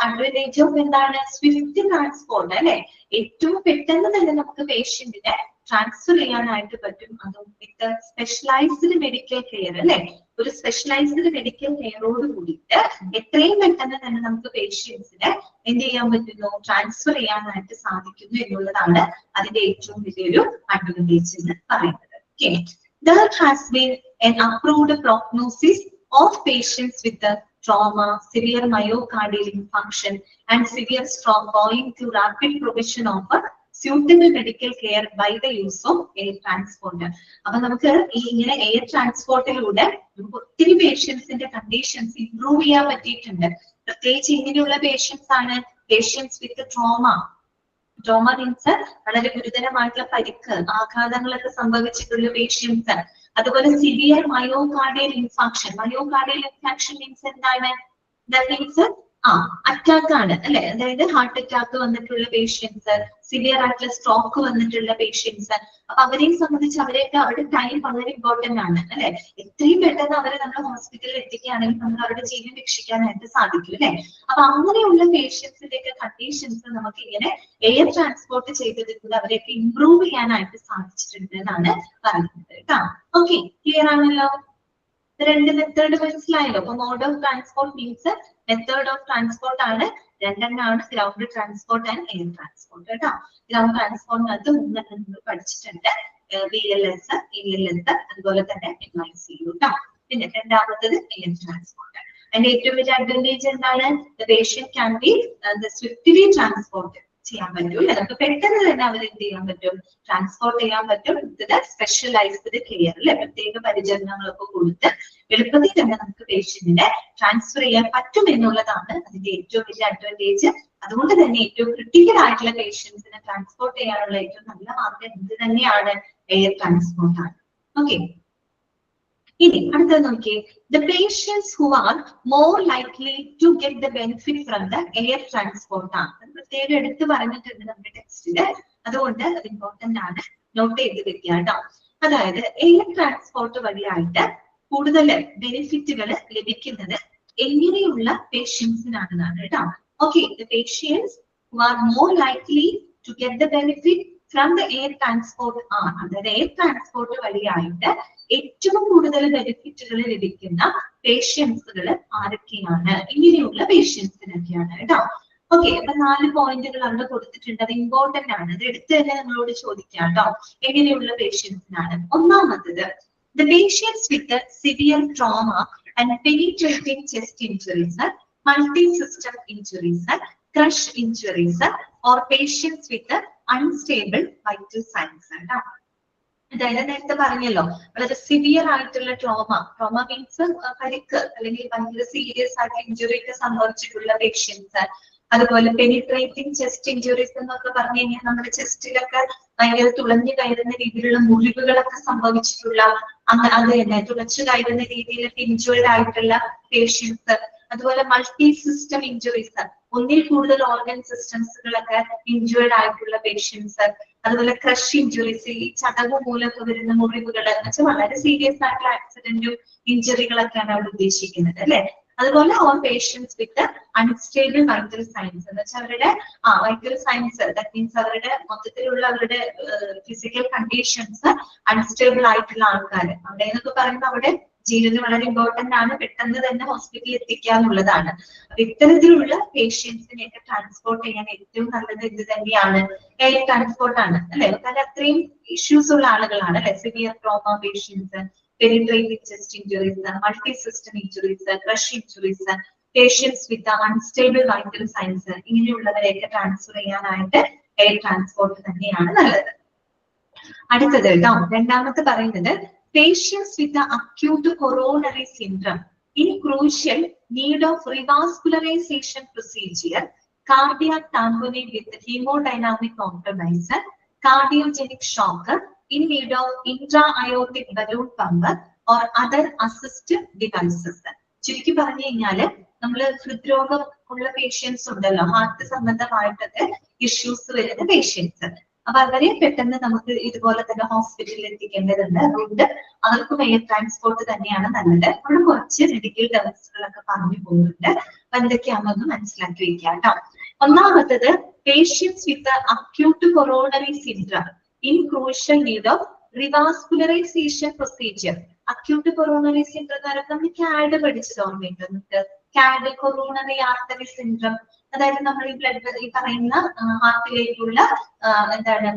അഡ്വാൻറ്റേജ് ഓഫ് എന്താണ്? സ്വിഫ്റ്റ് ട്രാൻസ്പോർട്ട് അല്ലെ. ഏറ്റവും പെട്ടെന്ന് തന്നെ നമുക്ക് പേഷ്യന്റിനെ ട്രാൻസ്ഫർ ചെയ്യാനായിട്ട് പറ്റും. അതും വിത്ത് സ്പെഷ്യലൈസ്ഡ് മെഡിക്കൽ കെയർ അല്ലെ. ഒരു സ്പെഷ്യലൈസ്ഡ് മെഡിക്കൽ കെയറോട് കൂടിയിട്ട് എത്രയും പെട്ടെന്ന് തന്നെ നമുക്ക് പേഷ്യൻസിനെ എന്ത് ചെയ്യാൻ പറ്റുന്നു? ട്രാൻസ്ഫർ ചെയ്യാനായിട്ട് സാധിക്കുന്നു എന്നുള്ളതാണ് അതിന്റെ ഏറ്റവും വലിയൊരു അഡ്വാൻറ്റേജ് എന്ന് പറയുന്നത്. Okay. There has been an approved prognosis of patients with the trauma, severe myocardial infarction, and severe stroke owing to rapid provision of suitable medical care by the use of air transport. അപ്പൊ നമുക്ക് ഇങ്ങനെ air ട്രാൻസ്പോർട്ടിലൂടെ നമുക്ക് ഒത്തിരി പേഷ്യൻസിന്റെ conditions improve ചെയ്യാൻ പറ്റിയിട്ടുണ്ട്. പ്രത്യേകിച്ച് ഇങ്ങനെയുള്ള patients ആണ് പേഷ്യൻസ് വിത്ത് ട്രോമ. ട്രോമ മീൻസ് വളരെ ഗുരുതരമായിട്ടുള്ള പരിക്ക്, ആഘാതങ്ങളൊക്കെ സംഭവിച്ചിട്ടുള്ള പേഷ്യൻസ്, അതുപോലെ severe myocardial infarction. Myocardial infarction means എന്താണ്? ദാറ്റ് മീൻസ് അറ്റാക്ക് ആണ് അല്ലെ, അതായത് ഹാർട്ട് അറ്റാക്ക് വന്നിട്ടുള്ള പേഷ്യൻസ്, സിവിയർ ആയിട്ടുള്ള സ്ട്രോക്ക് വന്നിട്ടുള്ള പേഷ്യൻസ്. അപ്പൊ അവരെയും സംബന്ധിച്ച് അവരെയൊക്കെ അവരുടെ ടൈം വളരെ ഇമ്പോർട്ടന്റ് ആണ് അല്ലെ. എത്രയും പെട്ടെന്ന് അവരെ നമ്മൾ ഹോസ്പിറ്റലിൽ എത്തിക്കുകയാണെങ്കിൽ നമുക്ക് അവരുടെ ജീവൻ രക്ഷിക്കാനായിട്ട് സാധിക്കും അല്ലെ. അപ്പൊ അങ്ങനെയുള്ള പേഷ്യൻസിന്റെയൊക്കെ കണ്ടീഷൻസ് നമുക്ക് ഇങ്ങനെ എയർ ട്രാൻസ്പോർട്ട് ചെയ്തതിലൂടെ അവരെയൊക്കെ ഇംപ്രൂവ് ചെയ്യാനായിട്ട് സാധിച്ചിട്ടുണ്ട് എന്നാണ് പറയുന്നത് കേട്ടോ. ഓക്കെ, ക്ലിയർ ആണല്ലോ? രണ്ട് മെത്തേഡ് മനസ്സിലായല്ലോ. അപ്പൊ mode of transport means method of transport ആണ് രണ്ടെണ്ണമാണ്, ground transport and air transport കേട്ടോ. ഗ്രൗണ്ട് ട്രാൻസ്പോർട്ടിനകത്ത് മൂന്നെണ്ണം നിങ്ങൾ പഠിച്ചിട്ടുണ്ട്, VLS, ALS, അതുപോലെ തന്നെ MICU കേട്ടോ. പിന്നെ രണ്ടാമത്തത് എയർ ട്രാൻസ്പോർട്ട്. അതിന്റെ ഏറ്റവും വലിയ അഡ്വാൻറ്റേജ് എന്താണ്? The patient can be swiftly transport ചെയ്യാൻ പറ്റും അല്ലെ. നമുക്ക് പെട്ടെന്ന് തന്നെ അവർ എന്ത് ചെയ്യാൻ പറ്റും? ട്രാൻസ്പോർട്ട് ചെയ്യാൻ പറ്റും. സ്പെഷ്യലൈസ്ഡ് കെയർ അല്ലെ, പ്രത്യേക പരിചരണങ്ങളൊക്കെ കൊടുത്ത് എളുപ്പത്തിൽ തന്നെ നമുക്ക് പേഷ്യന്റിനെ ട്രാൻസ്ഫർ ചെയ്യാൻ പറ്റും എന്നുള്ളതാണ് അതിന്റെ ഏറ്റവും വലിയ അഡ്വാൻറ്റേജ്. അതുകൊണ്ട് തന്നെ ഏറ്റവും ക്രിട്ടിക്കൽ ആയിട്ടുള്ള പേഷ്യൻസിനെ ട്രാൻസ്പോർട്ട് ചെയ്യാനുള്ള ഏറ്റവും നല്ല മാർഗം എന്ത് തന്നെയാണ്? എയർ ട്രാൻസ്പോർട്ട് ആണ്. ഓക്കെ, ഇനി അടുത്തത് നോക്കിയേ. The patients who are more likely to get the benefit from the air transport ആണ്. പ്രത്യേകം എടുത്ത് പറഞ്ഞിട്ടുണ്ട് നമ്മുടെ ടെക്സ്റ്റില്, അതുകൊണ്ട് അത് ഇമ്പോർട്ടന്റ് ആണ്, നോട്ട് ചെയ്ത് വെക്കുക കേട്ടോ. അതായത് എയർ ട്രാൻസ്പോർട്ട് വഴിയായിട്ട് കൂടുതൽ ബെനിഫിറ്റുകൾ ലഭിക്കുന്നത് എങ്ങനെയുള്ള പേഷ്യൻസിനാണെന്നാണ് കേട്ടോ. Okay, the patients who are more likely to get the benefit from the air transport ആണ്. അതായത് എയർ ട്രാൻസ്പോർട്ട് വഴിയായിട്ട് ഏറ്റവും കൂടുതൽ ബെനിഫിറ്റുകൾ ലഭിക്കുന്ന പേഷ്യൻസുകൾ ആരൊക്കെയാണ്? ഇങ്ങനെയുള്ള പേഷ്യൻസിനൊക്കെയാണ് കേട്ടോ. ഓക്കെ, അപ്പൊ 4 പോയിന്റുകൾ അവിടെ കൊടുത്തിട്ടുണ്ട്, അത് ഇമ്പോർട്ടന്റ് ആണ്, അത് എടുത്ത് തന്നെ നമ്മളോട് ചോദിക്കാം കേട്ടോ. എങ്ങനെയുള്ള പേഷ്യൻസിനാണ്? ഒന്നാമത്തത് the patients with the severe trauma and penetrating chest injuries, multi-system injuries, crush injuries, or patients with the unstable vital signs. അതായത് നേരത്തെ പറഞ്ഞല്ലോ, വളരെ സിവിയർ ആയിട്ടുള്ള ട്രോമ മീൻസ് പരിക്ക് അല്ലെങ്കിൽ ഭയങ്കര സീരിയസ് ആയിട്ട് ഇഞ്ചുറി ഒക്കെ സംഭവിച്ചിട്ടുള്ള പേഷ്യൻസ്. അതുപോലെ പെനിട്രേറ്റിംഗ് ചെസ്റ്റ് ഇഞ്ചുറീസ് എന്നൊക്കെ പറഞ്ഞു കഴിഞ്ഞാൽ നമ്മുടെ ചെസ്റ്റിലൊക്കെ ഭയങ്കര തുളഞ്ഞു കയറുന്ന രീതിയിലുള്ള മുറിവുകളൊക്കെ സംഭവിച്ചിട്ടുള്ള, അത് തന്നെ തുളച്ചു കയറുന്ന രീതിയിലൊക്കെ ഇഞ്ചുവേർഡ് ആയിട്ടുള്ള പേഷ്യൻസ്. അതുപോലെ മൾട്ടി സിസ്റ്റം ഇഞ്ചുറീസ്, ഒന്നിൽ കൂടുതൽ ഓർഗൻ സിസ്റ്റംസുകളൊക്കെ ഇഞ്ചുവേർഡ് ആയിട്ടുള്ള പേഷ്യൻസ്. അതുപോലെ ക്രഷ് ഇഞ്ചുറീസ്, ഈ ചതവ് മൂലമൊക്കെ വരുന്ന മുറിവുകൾ എന്ന് വെച്ചാൽ വളരെ സീരിയസ് ആയിട്ടുള്ള ആക്സിഡന്റും ഇഞ്ചുറികളൊക്കെയാണ് അവിടെ ഉദ്ദേശിക്കുന്നത് അല്ലെ. അതുപോലെ all patients with unstable vital signs എന്ന് വെച്ചാൽ അവരുടെ വൈറ്റൽ സൈൻസ്, ദാറ്റ് മീൻസ് അവരുടെ മൊത്തത്തിലുള്ള അവരുടെ ഫിസിക്കൽ കണ്ടീഷൻസ് അൺസ്റ്റേബിൾ ആയിട്ടുള്ള ആൾക്കാർ. അവിടെ എന്നൊക്കെ പറയുമ്പോൾ അവിടെ ജീവന് വളരെ ഇമ്പോർട്ടന്റ് ആണ്, പെട്ടെന്ന് തന്നെ ഹോസ്പിറ്റലിൽ എത്തിക്കാന്നുള്ളതാണ്. അപ്പൊ ഇത്തരത്തിലുള്ള പേഷ്യൻസിനെയൊക്കെ ട്രാൻസ്പോർട്ട് ചെയ്യാൻ ഏറ്റവും നല്ലത് ഇത് തന്നെയാണ്, എയർ ട്രാൻസ്പോർട്ട് ആണ് അല്ലെ. കാരണം അത്രയും ഇഷ്യൂസ് ഉള്ള ആളുകളാണ് അല്ലെ. Severe trauma patients, penetrating chest injuries, multi system injuries, crush injuries, patients with unstable vital signs, ഇങ്ങനെയുള്ളവരെയൊക്കെ ട്രാൻസ്ഫർ ചെയ്യാനായിട്ട് എയർ ട്രാൻസ്പോർട്ട് തന്നെയാണ് നല്ലത്. അടുത്തത് കേട്ടോ, രണ്ടാമത്തെ പറയുന്നത് patients with the acute coronary syndrome in crucial need of revascularization procedure, cardiac tamponade with hemodynamic compromise, cardiogenic shock, in need of intra-aortic balloon pump or other assist devices. ചുരുക്കി പറഞ്ഞു കഴിഞ്ഞാല് നമ്മള് ഹൃദ്രോഗം ഉള്ള പേഷ്യൻസ് ഉണ്ടല്ലോ, ഹാർട്ട് സംബന്ധമായിട്ടൊക്കെ ഇഷ്യൂസ് വരുന്ന patients. അപ്പൊ അവരെ പെട്ടെന്ന് നമുക്ക് ഇതുപോലെ തന്നെ ഹോസ്പിറ്റലിൽ എത്തിക്കേണ്ടതുണ്ട്. അതുകൊണ്ട് അവർക്കും എയർ ട്രാൻസ്പോർട്ട് തന്നെയാണ് നല്ലത്. അവിടെ കുറച്ച് മെഡിക്കൽ ടേംസുകളൊക്കെ പറഞ്ഞു പോകുന്നുണ്ട്, അപ്പൊ എന്തൊക്കെയാണെന്ന് മനസ്സിലാക്കി വെക്കുക കേട്ടോ. ഒന്നാമത്തത് patients with acute coronary syndrome in crucial need of revascularisation procedure. Acute coronary syndrome എന്ന് പറയുമ്പോൾ നമ്മൾ CAD പഠിച്ചത് ഓർമ്മയുണ്ട് നമുക്ക്, CAD കൊറോണറി ആർട്ടറി സിൻഡ്രം. അതായത് നമ്മൾ ഈ ബ്ലഡ് ഈ പറയുന്ന ഹാർട്ടിലേക്കുള്ള എന്താണ്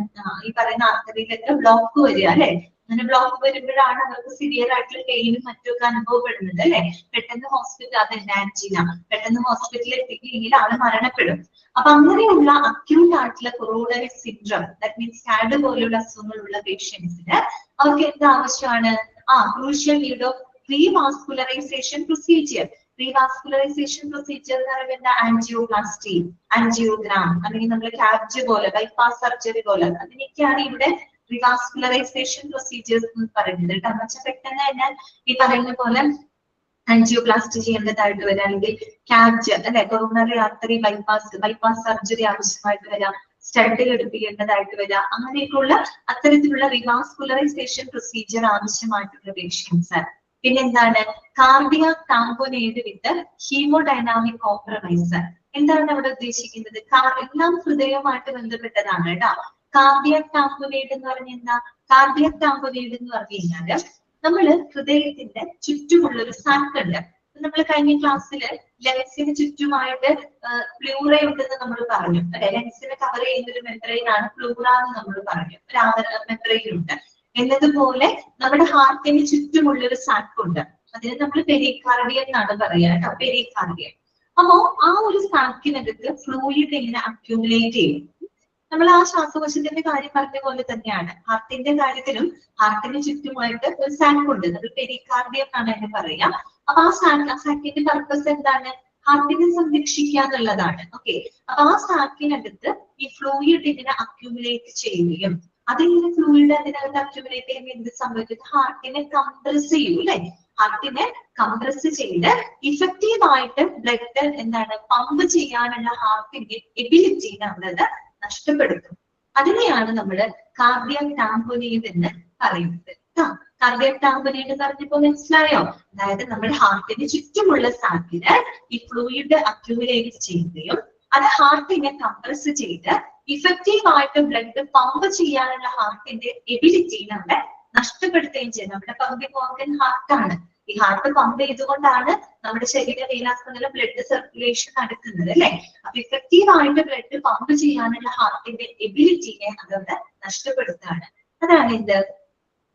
ഈ പറയുന്ന ആർട്ടറിയിലൊക്കെ ബ്ലോക്ക് വരിക അല്ലെ. അങ്ങനെ ബ്ലോക്ക് വരുമ്പോഴാണ് അവർക്ക് സിവിയർ ആയിട്ടുള്ള പെയിനും മറ്റൊക്കെ അനുഭവപ്പെടുന്നത് അല്ലെ. പെട്ടെന്ന് ഹോസ്പിറ്റൽ, അതെന്നെ ആൻജിന, പെട്ടെന്ന് ഹോസ്പിറ്റലിൽ എത്തിക്കുകയെങ്കിൽ ആള് മരണപ്പെടും. അപ്പൊ അങ്ങനെയുള്ള അക്യൂട്ട് ആയിട്ടുള്ള coronary syndrome, that means CAD പോലുള്ള അസുഖങ്ങളുള്ള പേഷ്യൻസിന് അവർക്ക് എന്ത് ആവശ്യമാണ്? Crucial need of revascularisation procedure. Revascularisation procedure എന്ന് പറയുന്നത് ആൻജിയോപ്ലാസ്റ്റി, ആൻജിയോഗ്രാം, അല്ലെങ്കിൽ നമ്മൾ ക്യാപ്ജ് പോലെ ബൈപ്പാസ് സർജറി പോലെ, അതിനൊക്കെയാണ് ഇവിടെ റിവാസ്കുലറൈസേഷൻ പ്രൊസീജിയേഴ്സ് എന്ന് പറയുന്നത് കേട്ടോ. എന്ന് വെച്ചാൽ പെട്ടെന്ന് കഴിഞ്ഞാൽ ഈ പറയുന്ന പോലെ ആൻജിയോപ്ലാസ്റ്റി ചെയ്യേണ്ടതായിട്ട് വരാം, അല്ലെങ്കിൽ ക്യാബ്ജ് അല്ലെ കൊറോണറി ആർട്ടറി ബൈപ്പാസ് സർജറി ആവശ്യമായിട്ട് വരാം, സ്റ്റഡ് എടുപ്പിക്കേണ്ടതായിട്ട് വരാം, അങ്ങനെയൊക്കെയുള്ള അത്തരത്തിലുള്ള റിവാസ്കുലറൈസേഷൻ പ്രൊസീജിയർ ആവശ്യമായിട്ടുള്ള പേഷ്യൻസ്. പിന്നെന്താണ് കാർഡിയാക് ടാംപോനേഡ് വിത്ത് ഹീമോഡൈനാമിക് കോംപ്രമൈസ്. എന്താണ് അവിടെ ഉദ്ദേശിക്കുന്നത്? എല്ലാം ഹൃദയവുമായിട്ട് ബന്ധപ്പെട്ടതാണ് കേട്ടോ. കാർഡിയാക് ടാംപോനേഡ് എന്ന് പറഞ്ഞാൽ എന്താ? കാർഡിയാക് ടാംപോനേഡ് എന്ന് പറഞ്ഞു കഴിഞ്ഞാല് നമ്മള് ഹൃദയത്തിന്റെ ചുറ്റുമുള്ള ഒരു സാക്ക് ഉണ്ട്. നമ്മൾ കഴിഞ്ഞ ക്ലാസ്സിൽ ലെൻസിന് ചുറ്റുമായിട്ട് പ്ലൂറ ഉണ്ടെന്ന് നമ്മൾ പറഞ്ഞു അല്ലെ. ലെൻസിനെ കവർ ചെയ്യുന്ന ഒരു മെംബ്രെയിൻ ആണ് പ്ലൂറ എന്ന് നമ്മൾ പറഞ്ഞു. ഒരു മെംബ്രെയിൻ ഉണ്ട്. എന്നതുപോലെ നമ്മുടെ ഹാർട്ടിന് ചുറ്റുമുള്ള ഒരു സാക്ക് ഉണ്ട്. അതിന് നമ്മൾ പെരികാർഡിയം എന്നാണ് പറയുക കേട്ടോ, പെരികാർഡിയം. അപ്പോ ആ ഒരു സാക്കിനകത്ത് ഫ്ലൂയിഡ് ഇങ്ങനെ അക്യൂമുലേറ്റ് ചെയ്യും. നമ്മൾ ആ ശ്വാസകോശത്തിന്റെ കാര്യം പറഞ്ഞ പോലെ തന്നെയാണ് ഹാർട്ടിന്റെ കാര്യത്തിലും ഹാർട്ടിന് ചുറ്റുമായിട്ട് ഒരു സാക്ക് ഉണ്ട്. നമ്മൾ പെരികാർഡിയം എന്നാണ് അതിന് പറയാ. അപ്പൊ ആ സാക്കിന്റെ പർപ്പസ് എന്താണ്? ഹാർട്ടിനെ സംരക്ഷിക്കുക എന്നുള്ളതാണ്. ഓക്കെ, അപ്പൊ ആ സാക്കിനകത്ത് ഈ ഫ്ലൂയിഡ് ഇങ്ങനെ അക്യൂമുലേറ്റ് ചെയ്യുകയും അതിങ്ങനെ ഫ്ലൂയിഡ് അതിനകത്ത് അക്യൂമുലേറ്റ് ചെയ്യുമ്പോൾ എന്ത് സംഭവിക്കുന്നത്? ഹാർട്ടിനെ കംപ്രസ് ചെയ്യും അല്ലെ. ഹാർട്ടിനെ കംപ്രസ് ചെയ്ത് ഇഫക്റ്റീവ് ആയിട്ട് ബ്ലഡ് എന്താണ് പമ്പ് ചെയ്യാനുള്ള ഹാർട്ടിന്റെ എബിലിറ്റിനെ നമ്മളത് നഷ്ടപ്പെടുത്തും. അതിനെയാണ് നമ്മൾ കാർഡിയാക് ടാംപോനേഡ് എന്ന് പറയുന്നത്. കാർഡിയാക് ടാംപോനേഡ് പറഞ്ഞപ്പോ മനസ്സിലായോ? അതായത് നമ്മുടെ ഹാർട്ടിന് ചുറ്റുമുള്ള സാക്കിന് ഈ ഫ്ലൂയിഡ് അക്യൂമുലേറ്റ് ചെയ്യുകയും അത് ഹാർട്ടിനെ കംപ്രസ് ചെയ്ത് ഇഫക്റ്റീവ് ആയിട്ട് ബ്ലഡ് പമ്പ് ചെയ്യാനുള്ള ഹാർട്ടിന്റെ എബിലിറ്റിനെ അവിടെ നഷ്ടപ്പെടുത്തുകയും ചെയ്യും. നമ്മുടെ പമ്പിംഗ് ഓർഗൻ ഹാർട്ടാണ്. ഈ ഹാർട്ട് പമ്പ് ചെയ്തുകൊണ്ടാണ് നമ്മുടെ ശരീര വിലാസങ്ങളിൽ ബ്ലഡ് സർക്കുലേഷൻ നടക്കുന്നത് അല്ലെ. അപ്പൊ ഇഫക്റ്റീവ് ആയിട്ട് ബ്ലഡ് പമ്പ് ചെയ്യാനുള്ള ഹാർട്ടിന്റെ എബിലിറ്റിനെ അതവിടെ നഷ്ടപ്പെടുത്താണ്. അതാണ് എന്ത്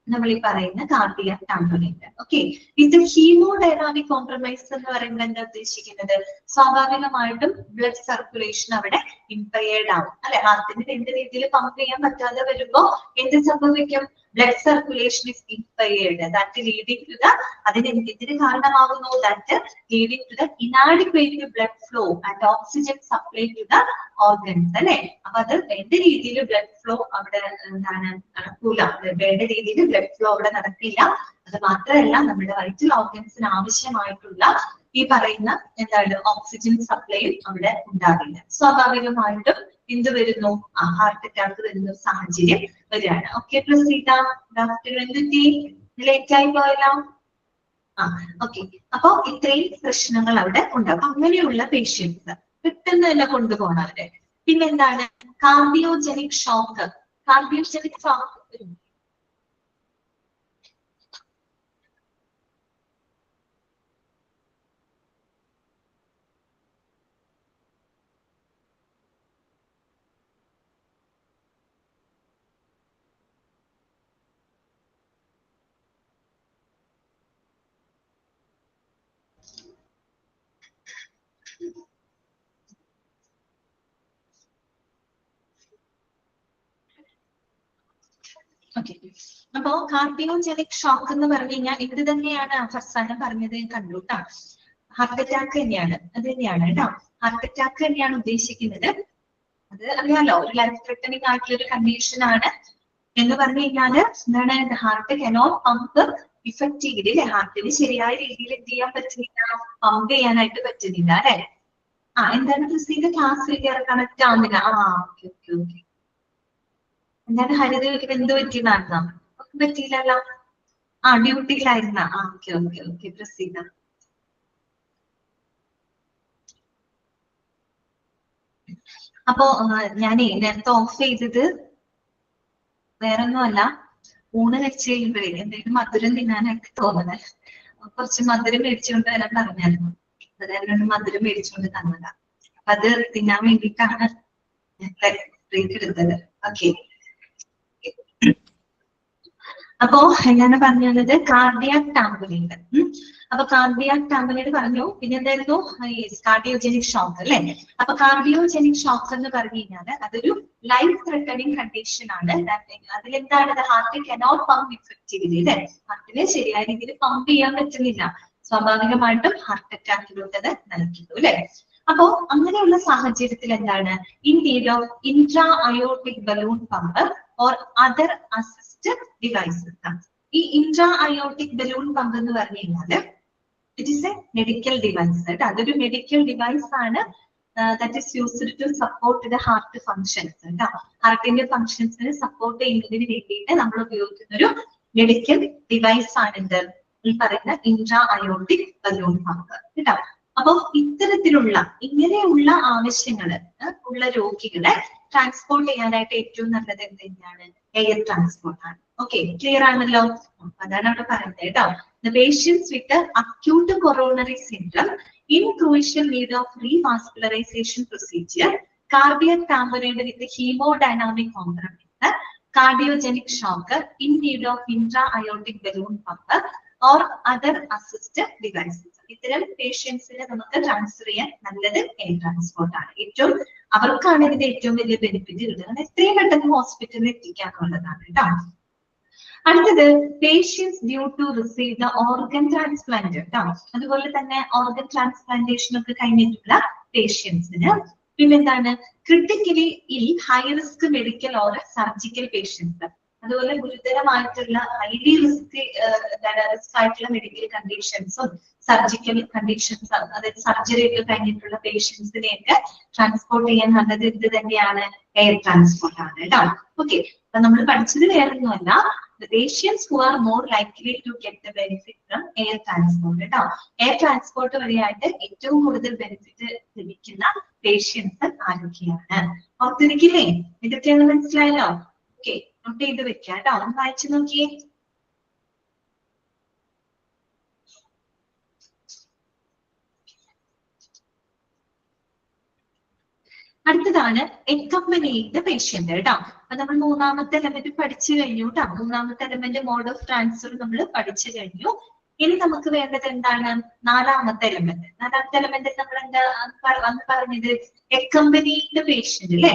നമ്മൾ ഈ പറയുന്ന കാർഡിയാക് ടാംപോനേഡ്. ഓക്കെ, ഇത് ഹീമോഡൈനാമിക് കോംപ്രമൈസ് എന്ന് പറയുന്നത് എന്താ ഉദ്ദേശിക്കുന്നത്? സ്വാഭാവികമായിട്ടും ബ്ലഡ് സർക്കുലേഷൻ അവിടെ ഇംപയർഡ് ആവും അല്ലെ. ഹാർട്ടിന് രണ്ട് രീതിയിൽ പമ്പ് ചെയ്യാൻ പറ്റാതെ വരുമ്പോ എന്ത് സംഭവിക്കും? Blood circulation is impaired. That leading to the ഇതിന് കാരണമാകുന്നു. That leading to the inadequate blood flow and oxygen supply to the organs അല്ലെ. അപ്പൊ അത് വേണ്ട രീതിയിൽ ബ്ലഡ് ഫ്ലോ അവിടെ എന്താണ് നടക്കൂല. വേണ്ട രീതിയിൽ ബ്ലഡ് ഫ്ലോ അവിടെ നടക്കില്ല. അത് മാത്രമല്ല നമ്മുടെ വൈറ്റൽ ഓർഗൻസിന് ആവശ്യമായിട്ടുള്ള ഈ പറയുന്ന എന്താണ് ഓക്സിജൻ സപ്ലൈയും അവിടെ ഉണ്ടാകില്ല. സ്വാഭാവികമായിട്ടും എന്ത് വരുന്നു? ഹാർട്ട് അറ്റാക്ക് വരുന്ന ഒരു സാഹചര്യം വരികയാണ്. ഓക്കെ, പ്രസീത ലേറ്റ് ആയി പോയല്ലോ. ഓക്കെ, അപ്പൊ ഇത്രയും പ്രശ്നങ്ങൾ അവിടെ ഉണ്ടാകും. അങ്ങനെയുള്ള പേഷ്യൻസ് പെട്ടെന്ന് തന്നെ കൊണ്ടുപോകണം അവരെ. പിന്നെന്താണ് cardiogenic shock. Cardiogenic shock okay, അപ്പോ കാർഡിയോജനിക് ഷോക്ക് എന്ന് പറഞ്ഞു കഴിഞ്ഞാൽ ഇത് തന്നെയാണ് ഫർസാനം പറഞ്ഞത് കണ്ടു കേട്ടോ. ഹാർട്ട് അറ്റാക്ക് തന്നെയാണ്, അത് തന്നെയാണ് കേട്ടോ. ഹാർട്ട് അറ്റാക്ക് തന്നെയാണ് ഉദ്ദേശിക്കുന്നത്. അത് അറിയാലോ, ഒരു ലൈഫ് ത്രെട്ടനിങ് ആയിട്ടുള്ള ഒരു കണ്ടീഷൻ ആണ് എന്ന് പറഞ്ഞു കഴിഞ്ഞാല് എന്താണ്? ഹാർട്ട് കനോട്ട് പമ്പ് ഇഫക്റ്റീവ്ലി അല്ലെ. ഹാർട്ടിന് ശരിയായ രീതിയിൽ എന്ത് ചെയ്യാൻ പറ്റുന്നില്ല? പമ്പ് ചെയ്യാനായിട്ട് പറ്റുന്നില്ല അല്ലെ. എന്താണ് പ്രസീത ക്ലാസ്സിൽ കണക്ട് ആവുന്നില്ല? Okay okay okay. എന്താണ് ഹരിതയ്ക്ക് എന്ത് പറ്റിയെന്നായിരുന്നോ? ഒന്നും പറ്റിയില്ലല്ലോ. ഡ്യൂട്ടിയിലായിരുന്ന. Okay okay okay Praseetha. അപ്പോ ഞാനേ നേരത്തെ ഓഫ് ചെയ്തത് വേറൊന്നുമല്ല, ഊണ് കഴിച്ച് കഴിയുമ്പോഴേ എന്തെങ്കിലും മധുരം തിന്നാനായിട്ട് തോന്നുന്നത്. കുറച്ച് മധുരം മേടിച്ചുകൊണ്ട് വരാൻ പറഞ്ഞായിരുന്നു. അതായത് മധുരം മേടിച്ചുകൊണ്ട് തന്നതാ. അപ്പൊ അത് തിന്നാൻ വേണ്ടിയിട്ടാണ് ബ്രേക്ക് എടുത്തത്. ഓക്കെ, അപ്പോ എന്താണ് പറഞ്ഞത്? Cardiac tamponade. അപ്പൊ കാർഡിയാക് ടാംപോനേഡ് പറഞ്ഞു. പിന്നെ എന്തായിരുന്നു? കാർഡിയോജനിക് ഷോക്ക് അല്ലെ. അപ്പൊ കാർഡിയോജനിക് ഷോക്ക് എന്ന് പറഞ്ഞു കഴിഞ്ഞാൽ അതൊരു ലൈഫ് ത്രെട്ടനിങ് കണ്ടീഷൻ ആണ്. അതിലെന്താണ്? ഹാർട്ട് കനോട്ട് പമ്പ് ഇഫക്റ്റീവ്ലി അല്ലെ. ഹാർട്ടിന് ശരിയായ രീതിയിൽ പമ്പ് ചെയ്യാൻ പറ്റുന്നില്ല. സ്വാഭാവികമായിട്ടും ഹാർട്ട് അറ്റാക്കിലോട്ട് അത് നയിക്കുന്നു അല്ലെ. അപ്പോ അങ്ങനെയുള്ള സാഹചര്യത്തിൽ എന്താണ്? In need of intra aortic balloon pump or other assisted devices. ഈ ഇൻട്രാ അയോട്ടിക് ബലൂൺ പമ്പ് എന്ന് പറഞ്ഞു കഴിഞ്ഞാല് it is a medical device. അതൊരു മെഡിക്കൽ ഡിവൈസ് ആണ് that is used to support the heart functions. ഹാർട്ടിന്റെ ഫങ്ഷൻസിനെ സപ്പോർട്ട് ചെയ്യുന്നതിന് വേണ്ടിയിട്ട് നമ്മൾ ഉപയോഗിക്കുന്ന ഒരു മെഡിക്കൽ ഡിവൈസ് ആണ് എന്ത് ഈ പറയുന്ന ഇൻട്രാ അയോട്ടിക് ബലൂൺ പമ്പ് കേട്ടോ. അപ്പൊ ഇത്തരത്തിലുള്ള ഇങ്ങനെയുള്ള ആവശ്യങ്ങള് ഉള്ള രോഗികളെ ട്രാൻസ്പോർട്ട് ചെയ്യാനായിട്ട് ഏറ്റവും നല്ലത് എന്ത് തന്നെയാണ്? എയർ ട്രാൻസ്പോർട്ട് ആണ്. ഓക്കെ, ക്ലിയർ ആണല്ലോ? അതാണ് അവിടെ പറയുന്നത് കേട്ടോ. The patients with the acute coronary syndrome in crucial need of revascularization procedure, cardiac tamponade with the hemodynamic compromise, cardiogenic shock in need of intra-aortic balloon pump or other assisted devices. ഇത്തരം പേഷ്യൻസിനെ നമുക്ക് transfer ചെയ്യാൻ നല്ലത് air transport ആണ്. ഏറ്റവും അവർക്കാണ് ഇതിന്റെ ഏറ്റവും വലിയ ബെനിഫിറ്റ് കിട്ടുന്നത്. എത്രയും പെട്ടെന്ന് ഹോസ്പിറ്റലിൽ എത്തിക്കാന്നുള്ളതാണ് കേട്ടോ. അടുത്തത് patients due to receive the organ transplant കേട്ടോ. അതുപോലെ തന്നെ ഓർഗൻ ട്രാൻസ്പ്ലാന്റേഷൻ ഒക്കെ കഴിഞ്ഞിട്ടുള്ള പേഷ്യൻസിന് പിന്നെന്താണ് critically ill high risk medical or surgical patients, അതുപോലെ ഗുരുതരമായിട്ടുള്ള ഹൈലി റിസ്ക് ആയിട്ടുള്ള മെഡിക്കൽ കണ്ടീഷൻസും സർജിക്കൽ കണ്ടീഷൻസ്, അതായത് സർജറി ഒക്കെ കഴിഞ്ഞിട്ടുള്ള പേഷ്യൻസിനെയൊക്കെ ട്രാൻസ്പോർട്ട് ചെയ്യാൻ നല്ലത് ഇത് തന്നെയാണ്, എയർ ട്രാൻസ്പോർട്ട് ആണ് കേട്ടോ. ഓക്കെ, അപ്പൊ നമ്മൾ പഠിച്ചത് വേറൊന്നുമല്ല, patients who are more likely to get the benefit from air transport കേട്ടോ. എയർ ട്രാൻസ്പോർട്ട് വഴിയായിട്ട് ഏറ്റവും കൂടുതൽ ബെനിഫിറ്റ് ലഭിക്കുന്ന പേഷ്യൻസ് ആരൊക്കെയാണ്? ഓർത്തിരിക്കില്ലേ? ഇതൊക്കെയാണ് മനസ്സിലായല്ലോ? ഓക്കെ, നോട്ട് ചെയ്ത് വെക്കാം കേട്ടോ. ഒന്ന് വായിച്ചു നോക്കിയേ. അടുത്തതാണ് എക്കമ്പനീഡ് പേഷ്യന്റ് കേട്ടോ. അപ്പൊ നമ്മൾ മൂന്നാമത്തെ എലമെന്റ് പഠിച്ചു കഴിഞ്ഞു കേട്ടോ. മൂന്നാമത്തെ എലമെന്റ് മോഡ് ഓഫ് ട്രാൻസ്ഫർ നമ്മൾ പഠിച്ചു കഴിഞ്ഞു. ഇനി നമുക്ക് വേണ്ടത് എന്താണ്? നാലാമത്തെ എലമെന്റ്. നാലാമത്തെ എലമെന്റ് നമ്മൾ എന്താ അന്ന് പറഞ്ഞത്? എക്കമ്പനീഡ് പേഷ്യന്റ് അല്ലെ?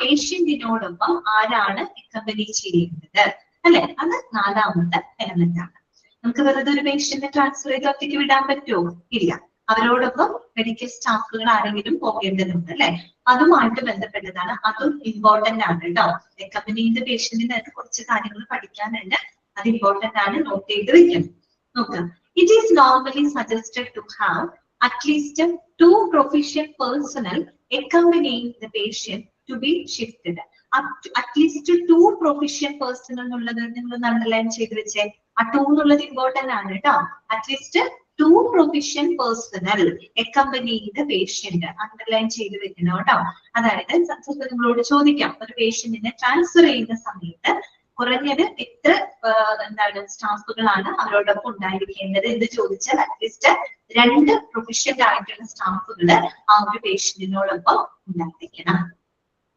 പേഷ്യന്റിനോടൊപ്പം ആരാണ് എക്കമ്പനി ചെയ്യുന്നത് അല്ലെ? അത് നാലാമത്തെ എലമെന്റ് ആണ്. നമുക്ക് വെറുതെ ഒരു പേഷ്യന്റിനെ ട്രാൻസ്ഫർ ചെയ്ത് ഒറ്റയ്ക്ക് വിടാൻ പറ്റുമോ? ഇല്ല. അവരോടൊപ്പം മെഡിക്കൽ സ്റ്റാഫുകൾ ആരെങ്കിലും പോകേണ്ടതുണ്ട് അല്ലെ? അതുമായിട്ട് ബന്ധപ്പെട്ടതാണ്. അതും ഇമ്പോർട്ടന്റ് ആണ് കേട്ടോ. എക്കമ്പനീഡ് പേഷ്യന്റിന് കുറച്ച് കാര്യങ്ങൾ പഠിക്കാനുണ്ട്. അത് ഇമ്പോർട്ടന്റ് ആണ്, നോട്ട് ചെയ്ത് വെക്കണം. നോക്കാം. It is normally suggested to have at least 2 proficient personnel accompanying the patient to be shifted. At least 2 proficient personnel എന്നുള്ളത് നിങ്ങൾ അണ്ടർലൈൻ ചെയ്ത് വെച്ചേ. ആ 2 എന്നുള്ളത് ഇമ്പോർട്ടന്റ് ആണ് കേട്ടോ. At least 2 proficient personnel accompanying the patient underline ചെയ്ത് വെക്കണം കേട്ടോ. അതായത് നിങ്ങളോട് ചോദിക്കാം, ഒരു പേഷ്യന്റിനെ ട്രാൻസ്ഫർ ചെയ്യുന്ന സമയത്ത് കുറഞ്ഞത് എത്ര സ്റ്റാഫുകളാണ് അവരോടൊപ്പം ഉണ്ടായിരിക്കേണ്ടത് എന്ന് ചോദിച്ചാൽ അറ്റ്ലീസ്റ്റ് 2 പ്രൊഫഷണൽ ആയിട്ടുള്ള സ്റ്റാഫുകൾ ആ ഒരു പേഷ്യന്റിനോടൊപ്പം ഉണ്ടായിരിക്കണം.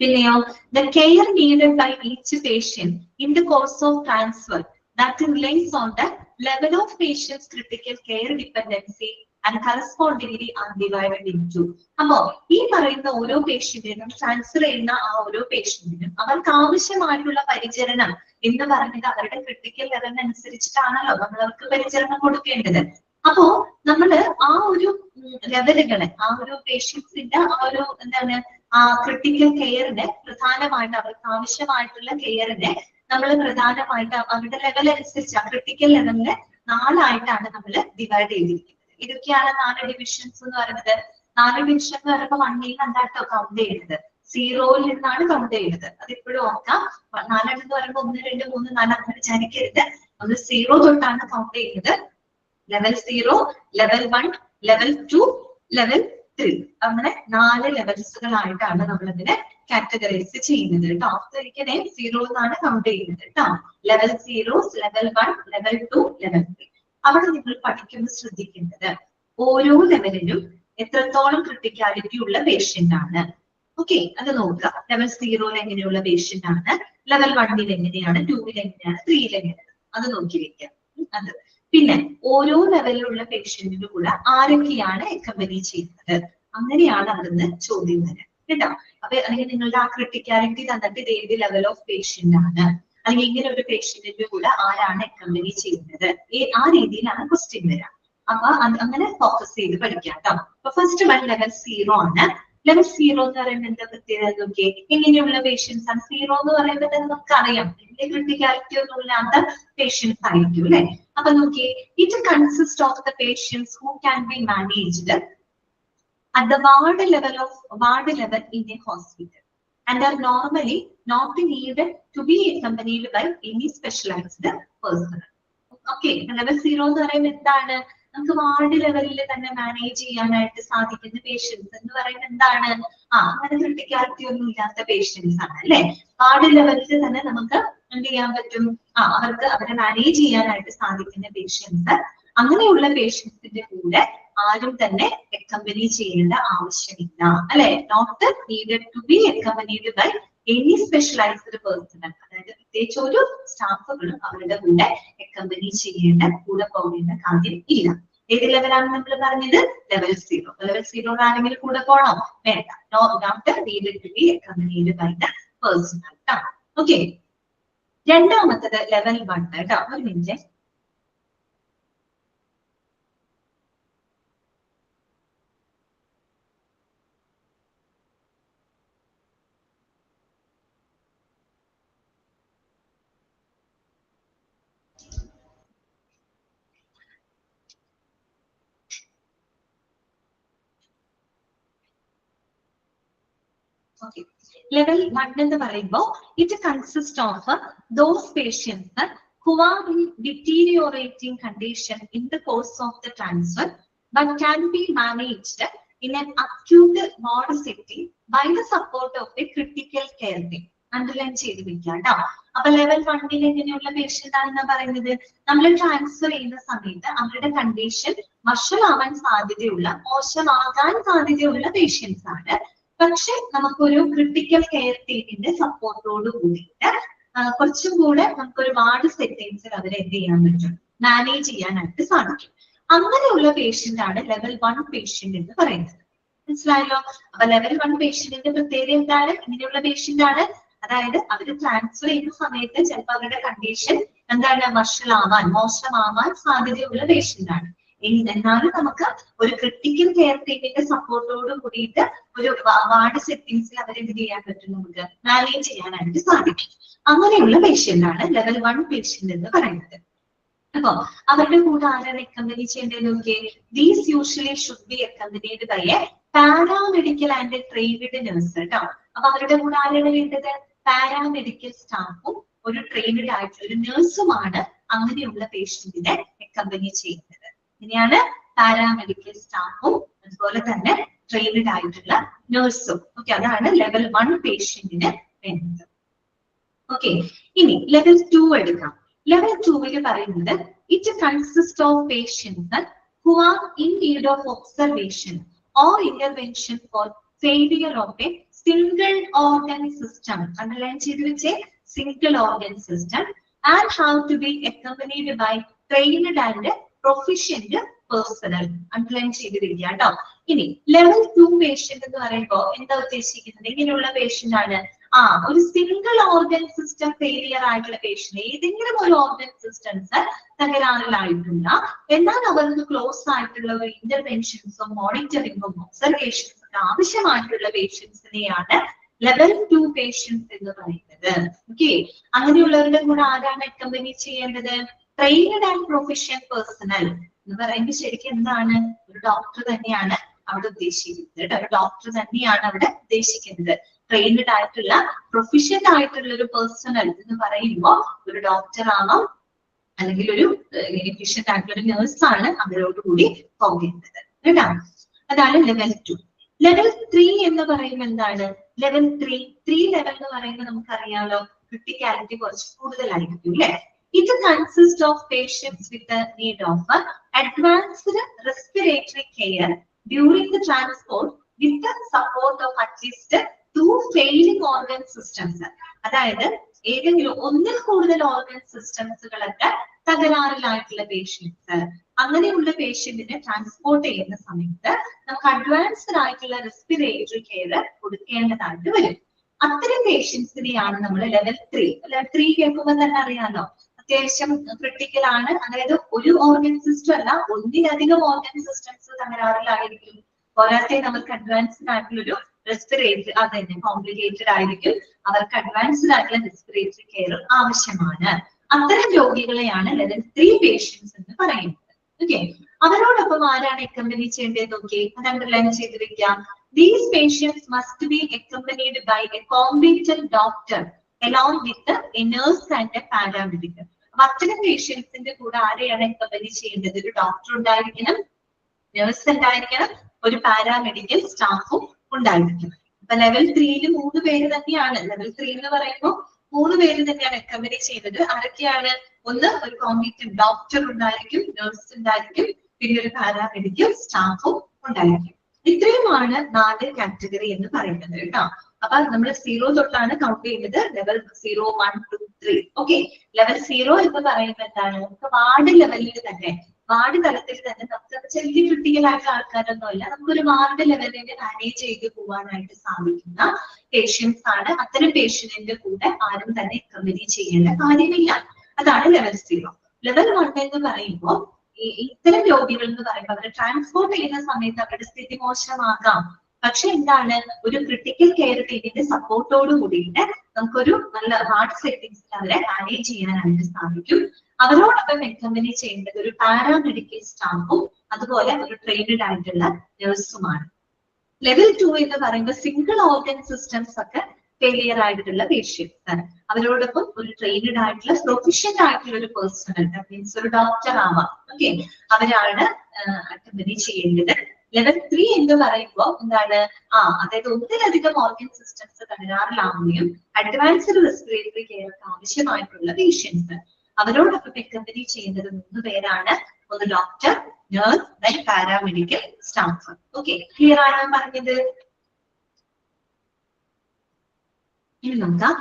പിന്നെയോ the care needed by each patient in the course of transfer that relies on the level of patient's critical care dependency and correspondingly are divided into. അപ്പോ ഈ പറയുന്ന ഓരോ പേഷ്യന്റിനും ട്രാൻസ്ഫർ ചെയ്യുന്ന ആ ഓരോ പേഷ്യന്റിനും അവർക്ക് ആവശ്യമായിട്ടുള്ള പരിചരണം എന്ന് പറഞ്ഞത് അവരുടെ ക്രിട്ടിക്കൽ ലെവലിനനുസരിച്ചിട്ടാണല്ലോ നമ്മൾ അവർക്ക് പരിചരണം കൊടുക്കേണ്ടത്. അപ്പോ നമ്മള് ആ ഒരു ലെവലുകളെ, ആ ഒരു പേഷ്യൻസിന്റെ ആ ഒരു എന്താണ് ആ ക്രിട്ടിക്കൽ കെയറിനെ പ്രധാനമായിട്ട് അവർക്ക് ആവശ്യമായിട്ടുള്ള കെയറിനെ നമ്മൾ പ്രധാനമായിട്ട് അവരുടെ ലെവൽ അനുസരിച്ച് ആ ക്രിട്ടിക്കൽ ലെവലിനെ 4 ആയിട്ടാണ് നമ്മൾ ഡിവൈഡ് ചെയ്തിരിക്കുന്നത്. ഇതൊക്കെയാണ് 4 ഡിവിഷൻസ് എന്ന് പറയുന്നത്. 4 ഡിവിഷൻ എന്ന് പറയുമ്പോൾ 1 എന്താട്ടോ കൗണ്ട് ചെയ്യുന്നത്, 0-ൽ നിന്നാണ് കൗണ്ട് ചെയ്യുന്നത്. അതിപ്പോഴും ഓർക്കാം. 4 എന്ന് പറയുമ്പോൾ 1, 2, 3, 4 അങ്ങനെ വിചാരിക്കരുത്. നമ്മൾ 0 തൊട്ടാണ് കൗണ്ട് ചെയ്യുന്നത്. ലെവൽ 0, ലെവൽ 1, ലെവൽ 2, ലെവൽ 3 അങ്ങനെ 4 ലെവൽസുകളായിട്ടാണ് നമ്മളിതിനെ കാറ്റഗറൈസ് ചെയ്യുന്നത് കേട്ടോ. ഒരിക്കലും 0 എന്നാണ് കൗണ്ട് ചെയ്യുന്നത് കേട്ടോ. Level 0, level 1, level 2, level 3. അവിടെ നിങ്ങൾ പഠിക്കുമ്പോൾ ശ്രദ്ധിക്കേണ്ടത് ഓരോ ലെവലിലും എത്രത്തോളം ക്രിട്ടിക്കാലിറ്റി ഉള്ള പേഷ്യന്റ് ആണ്. ഓക്കെ, അത് നോക്കുക. ലെവൽ 0-ൽ എങ്ങനെയുള്ള പേഷ്യന്റ് ആണ്, ലെവൽ 1-ൽ എങ്ങനെയാണ്, 2-ൽ എങ്ങനെയാണ്, 3-ൽ എങ്ങനെയാണ്, അത് നോക്കി വെക്കാം. അത് പിന്നെ ഓരോ ലെവലിലുള്ള പേഷ്യന്റിന്റെ കൂടെ ആരൊക്കെയാണ് അക്കമ്പനി ചെയ്യുന്നത്, അങ്ങനെയാണ് അവിടുന്ന് ചോദ്യം വരാം കേട്ടോ. അപ്പൊ അല്ലെങ്കിൽ നിങ്ങളുടെ ആ ക്രിട്ടിക്കാലിറ്റി തന്നിട്ട് ഇത് ഏത് ലെവൽ ഓഫ് പേഷ്യന്റ് ആണ്, അല്ലെങ്കിൽ ഇങ്ങനെ ഒരു പേഷ്യന്റിന്റെ കൂടെ ആരാണ് അക്കമ്പനി ചെയ്യുന്നത്, ആ രീതിയിലാണ് ക്വസ്റ്റ്യൻ വരാം. അപ്പൊ അങ്ങനെ ഫോക്കസ് ചെയ്ത് പഠിക്കാം കേട്ടോ. അപ്പൊ ഫസ്റ്റ് 1 ലെവൽ 0 ആണ്. ലെവൽ 0 എന്ന് പറയുന്നത് എന്താ പ്രത്യേകത നോക്കിയേ? എങ്ങനെയുള്ള പേഷ്യൻസ് ആണ്? 0 എന്ന് പറയുമ്പോൾ തന്നെ നമുക്കറിയാം വലിയ ക്രിട്ടിക്കാലിറ്റി ഒന്നും ഇല്ലാത്ത പേഷ്യൻസ് ആയിരിക്കും അല്ലെ? അപ്പൊ നോക്കിയേ, it consist of the patients who can be managed at the ward level in a hospital and are normally not needed to be accompanied by any specialized person. Okay, level 0 എന്ന് പറയുന്നത് എന്താണ്? നമുക്ക് ward ലെവലിൽ തന്നെ manage ചെയ്യാനായിട്ട് സാധിക്കുന്ന patients എന്ന് പറയുന്നത് എന്താണ്? അങ്ങനെ ക്രിട്ടിക്കാലിറ്റി ഒന്നും ഇല്ലാത്ത പേഷ്യൻസ് ആണ് അല്ലെ? വാർഡ് ലെവലിൽ തന്നെ നമുക്ക് എന്ത് ചെയ്യാൻ പറ്റും? അവർക്ക് അവരെ മാനേജ് ചെയ്യാനായിട്ട് സാധിക്കുന്ന പേഷ്യൻസ്. അങ്ങനെയുള്ള പേഷ്യൻസിന്റെ കൂടെ ആരും തന്നെ അക്കമ്പനി ചെയ്യേണ്ട ആവശ്യമില്ല അല്ലെ? Not needed to be accompanied by any specialised person. അതായത് പ്രത്യേകിച്ച് ഒരു സ്റ്റാഫുകളും അവരുടെ കൂടെ അക്കമ്പനി ചെയ്യേണ്ട, കൂടെ പോകേണ്ട കാര്യം ഇല്ല. ഏത് ലെവലാണ് നമ്മൾ പറഞ്ഞത്? ലെവൽ 0. ലെവൽ 0 ആരെങ്കിലും കൂടെ പോകണോ? വേണ്ട. Not needed to be accompanied by the person. Okay, രണ്ടാമത്തത് ലെവൽ 1 കേട്ടോ. ഒരു മിനിറ്റ്. Okay. Level 1 എന്ന് പറയുമ്പോൾ it consists of those patients who are in deteriorating condition in the course of the transfer but can be managed in an acute ward setting by the support of a critical care team. Underline ചെയ്ത് വെക്കാം കേട്ടോ. അപ്പൊ level 1 എങ്ങനെയുള്ള patient ആണെന്ന് പറയുന്നത്? നമ്മൾ transfer ചെയ്യുന്ന സമയത്ത് അവരുടെ കണ്ടീഷൻ വഷളാവാൻ സാധ്യതയുള്ള, മോശമാകാൻ സാധ്യതയുള്ള പേഷ്യൻസ് ആണ്. പക്ഷെ നമുക്കൊരു ക്രിട്ടിക്കൽ കെയർ ടീമിന്റെ സപ്പോർട്ടോട് കൂടിയിട്ട് കുറച്ചും കൂടെ നമുക്കൊരു വാർഡ് സെറ്റിംഗ്സിൽ അവരെ എന്ത് ചെയ്യാൻ പറ്റും? മാനേജ് ചെയ്യാനായിട്ട് സാധിക്കും. അങ്ങനെയുള്ള പേഷ്യന്റ് ആണ് ലെവൽ 1 പേഷ്യന്റ് എന്ന് പറയുന്നത്. മനസ്സിലായല്ലോ? അപ്പൊ ലെവൽ 1 പേഷ്യന്റിന്റെ പ്രത്യേകത എന്താണ്? ഇങ്ങനെയുള്ള പേഷ്യന്റ് ആണ്. അതായത് അവര് ട്രാൻസ്ഫർ ചെയ്യുന്ന സമയത്ത് ചിലപ്പോൾ അവരുടെ കണ്ടീഷൻ എന്താണ്? വഷളാവാൻ, മോശമാവാൻ സാധ്യതയുള്ള പേഷ്യന്റ് ആണ്. എന്നാലും നമുക്ക് ഒരു ക്രിട്ടിക്കൽ കെയർ ടീമിന്റെ സപ്പോർട്ടോട് കൂടിയിട്ട് ഒരു വാർഡ് സെറ്റിംഗ്സിൽ അവരെന്ത് ചെയ്യാൻ പറ്റും? നമുക്ക് മാനേജ് ചെയ്യാനായിട്ട് സാധിക്കും. അങ്ങനെയുള്ള പേഷ്യന്റ് ആണ് ലെവൽ 1 പേഷ്യന്റ് എന്ന് പറയുന്നത്. അപ്പൊ അവരുടെ കൂടെ ആരാണ് അക്കമ്പനി ചെയ്യേണ്ടത്? നോക്കിയേ, these usually should be accompanied by a paramedical and trained nurse കേട്ടോ. അപ്പൊ അവരുടെ കൂടെ ആരാണ് വേണ്ടത്? പാരാമെഡിക്കൽ സ്റ്റാഫും ഒരു ട്രെയിൻഡ് ആയിട്ടുള്ള ഒരു നഴ്സുമാണ് അങ്ങനെയുള്ള പേഷ്യന്റിനെ അക്കമ്പനി ചെയ്യുന്നത്. ഇങ്ങനെയാണ് പാരാമെഡിക്കൽ സ്റ്റാഫും അതുപോലെ തന്നെ ട്രെയിൻഡ് ആയിട്ടുള്ള നഴ്സും. ഓക്കെ, അതാണ് ലെവൽ 1 പേഷ്യന്റിന് വേണ്ടത്. ഓക്കെ, ഇനി ലെവൽ 2 എടുക്കാം. ലെവൽ 2 പറയുന്നത് it consist of patients who are in need of observation or intervention for failure of a single organ system. Underline ചെയ്ത് വെച്ചേ, single organ system and have to be accompanied by trained and proficient personnel. Underline ചെയ്ത് വരിക കേട്ടോ. ഇനി level 2 patient എന്ന് പറയുമ്പോൾ എന്താ ഉദ്ദേശിക്കുന്നത്? ഇങ്ങനെയുള്ള പേഷ്യന്റ് ആണ് ഒരു സിംഗിൾ ഓർഗൻ സിസ്റ്റം ഫെയിലിയർ ആയിട്ടുള്ള പേഷ്യന്റ്. ഏതെങ്കിലും ഒരു ഓർഗൻ സിസ്റ്റംസ് തകരാറിലായിട്ടില്ല, എന്നാൽ അവർക്ക് ക്ലോസ് ആയിട്ടുള്ള ഒരു ഇന്റർവെൻഷൻസും മോണിറ്ററിംഗും ഒബ്സർവേഷൻസും ആവശ്യമായിട്ടുള്ള പേഷ്യൻസിനെയാണ് ലെവൽ 2 പേഷ്യൻസ് എന്ന് പറയുന്നത്. ഓക്കെ, അങ്ങനെയുള്ളവരുടെ കൂടെ ആരാണ് അക്കമ്പനി ചെയ്യേണ്ടത്? ട്രെയിൻഡ് ആൻഡ് പ്രൊഫിഷ്യന്റ് പേഴ്സണൽ എന്ന് പറയുമ്പോൾ ശരിക്കും എന്താണ്? ഒരു ഡോക്ടർ തന്നെയാണ് അവിടെ ഉദ്ദേശിക്കുന്നത്. ഒരു ഡോക്ടർ തന്നെയാണ് അവിടെ ഉദ്ദേശിക്കുന്നത്. ട്രെയിൻഡ് ആയിട്ടുള്ള പ്രൊഫിഷ്യന്റ് ആയിട്ടുള്ള ഒരു പേഴ്സണൽ എന്ന് പറയുമ്പോൾ ഒരു ഡോക്ടർ ആവാം, അല്ലെങ്കിൽ ഒരു എഫിഷ്യന്റ് ആയിട്ടുള്ള ഒരു നേഴ്സാണ് അവരോട് കൂടി പോകേണ്ടത് കേട്ടോ. അതാണ് ലെവൽ 2. ലെവൽ 3 എന്ന് പറയുമ്പോൾ എന്താണ്? ലെവൽ 3 ലെവൽ എന്ന് പറയുമ്പോൾ നമുക്കറിയാലോ, ക്രിട്ടിക്കാലിറ്റി കുറച്ച് കൂടുതലായിരിക്കും അല്ലെ? It consists of patients with the need of advanced respiratory care during the transport with the support of at least 2 failing organ systems. അതായത് ഏതെങ്കിലും ഒന്നിൽ കൂടുതൽ ഓർഗൻ സിസ്റ്റംസുകളൊക്കെ തകരാറിലായിട്ടുള്ള പേഷ്യൻസ്, അങ്ങനെയുള്ള പേഷ്യന്റിനെ ട്രാൻസ്പോർട്ട് ചെയ്യുന്ന സമയത്ത് നമുക്ക് അഡ്വാൻസ്ഡ് ആയിട്ടുള്ള റെസ്പിറേറ്ററി കെയർ കൊടുക്കേണ്ടതായിട്ട് വരും. അത്തരം പേഷ്യൻസിനെയാണ് നമ്മൾ ലെവൽ 3. ലെവൽ 3 കേൾക്കുമ്പോൾ തന്നെ അറിയാലോ, അത്യാവശ്യം ക്രിട്ടിക്കൽ ആണ്. അതായത് ഒരു ഓർഗൻ സിസ്റ്റം അല്ല, ഒന്നിലധികം ഓർഗൻ സിസ്റ്റംസ് തകരാറിലായിരിക്കും. പോരാത്തെ നമുക്ക് അഡ്വാൻസ്ഡ് ആയിട്ടുള്ളൊരു റെസ്പിറേറ്ററി അതന്നെ കോംപ്ലിക്കേറ്റഡ് ആയിരിക്കും, അവർക്ക് അഡ്വാൻസ്ഡ് ആയിട്ടുള്ള റെസ്പിറേറ്ററി കെയർ ആവശ്യമാണ്. അത്തരം രോഗികളെയാണ് ലെവൽ 3 പേഷ്യൻസ് എന്ന് പറയുന്നത്. ഓക്കെ, അവരോടൊപ്പം ആരാണ് അക്കമ്പനി ചെയ്യേണ്ടത് നോക്കി, അത് അണ്ടർലൈൻ ചെയ്ത് വെക്കാം. These patients must be accompanied by a competent doctor along with a nurse and a paramedic. അപ്പൊ അത്തരം പേഷ്യൻസിന്റെ കൂടെ ആരെയാണ് അക്കമ്പനി ചെയ്യേണ്ടത്? ഒരു ഡോക്ടർ ഉണ്ടായിരിക്കണം, നഴ്സ് ഉണ്ടായിരിക്കണം, ഒരു പാരാമെഡിക്കൽ സ്റ്റാഫും ഉണ്ടായിരിക്കണം. അപ്പൊ ലെവൽ 3 3 പേര് തന്നെയാണ്. ലെവൽ 3 എന്ന് പറയുമ്പോൾ 3 പേര് തന്നെയാണ് അക്കമ്പനി ചെയ്യുന്നത്. ആരൊക്കെയാണ്? ഒന്ന് ഒരു കോമ്പീറ്റന്റ് ഡോക്ടർ ഉണ്ടായിരിക്കും, നഴ്സ് ഉണ്ടായിരിക്കും, പിന്നെ ഒരു പാരാമെഡിക്കൽ സ്റ്റാഫും ഉണ്ടായിരിക്കും. ഇത്രയുമാണ് 4 കാറ്റഗറി എന്ന് പറയുന്നത് കേട്ടോ. അപ്പൊ നമ്മൾ 0 തൊട്ടാണ് കൗണ്ട് ചെയ്യുന്നത്. ലെവൽ 0, 1, 2, 3. ഓക്കെ, ലെവൽ 0 എന്ന് പറയുമ്പോൾ എന്താണ്? നമുക്ക് വാർഡ് ലെവലിൽ തന്നെ, വാർഡ് തലത്തിൽ തന്നെ നമുക്ക് ചെറിയ ക്രിട്ടിക്കൽ ആയിട്ടുള്ള ആൾക്കാരൊന്നും അല്ല, നമുക്കൊരു വാർഡ് ലെവലിൽ മാനേജ് ചെയ്ത് പോകാനായിട്ട് സാധിക്കുന്ന പേഷ്യൻസ് ആണ്. അത്തരം പേഷ്യന്റിന്റെ കൂടെ ആരും തന്നെ അക്കമ്പനി ചെയ്യേണ്ട കാര്യമില്ല. അതാണ് ലെവൽ 0. ലെവൽ 1 എന്ന് പറയുമ്പോൾ ഇത്തരം രോഗികൾ എന്ന് പറയുമ്പോൾ അവരെ ട്രാൻസ്പോർട്ട് ചെയ്യുന്ന സമയത്ത് അവരുടെ സ്ഥിതി മോശമാകാം. പക്ഷെ എന്താണ്, ഒരു ക്രിട്ടിക്കൽ കെയർ ടീമിന്റെ സപ്പോർട്ടോട് കൂടിയിട്ട് നമുക്കൊരു നല്ല വാർഡ് സെറ്റിംഗ്സിൽ അവരെ മാനേജ് ചെയ്യാനായിട്ട് സാധിക്കും. അവരോടൊപ്പം അക്കമ്പനി ചെയ്യേണ്ടത് ഒരു പാരാമെഡിക്കൽ സ്റ്റാഫും അതുപോലെ ഒരു ട്രെയിനഡ് ആയിട്ടുള്ള നഴ്സുമാണ്. ലെവൽ 2 എന്ന് പറയുമ്പോൾ സിംഗിൾ ഓർഗൻ സിസ്റ്റംസ് ഒക്കെ ഫെയിലിയർ ആയിട്ടുള്ള പേഷ്യൻസ് ആണ്. അവരോടൊപ്പം ഒരു ട്രെയിനഡ് ആയിട്ടുള്ള പ്രൊഫഷണൽ ആയിട്ടുള്ള ഒരു പേഴ്സണൽ, മീൻസ് ഒരു ഡോക്ടർ ആവാം. ഓക്കെ, അവരാണ് അക്കമ്പനി ചെയ്യേണ്ടത്. ലെവൽ 3 എന്ന് പറയുമ്പോൾ എന്താണ്, അതായത് ഒന്നിലധികം ഓർഗൻ സിസ്റ്റംസ് തകരാറിലാവുകയും അഡ്വാൻസ്ഡ് റെസ്പിറേറ്ററി കെയർ ആവശ്യമായിട്ടുള്ള പേഷ്യൻസ്, അവരോടൊപ്പം അക്കമ്പനി ചെയ്യുന്നത് 3 പേരാണ്. ഒന്ന് doctor, nurse, then paramedical staff. Okay, clear ആണോ പറഞ്ഞത്? ഇനി നോക്കാം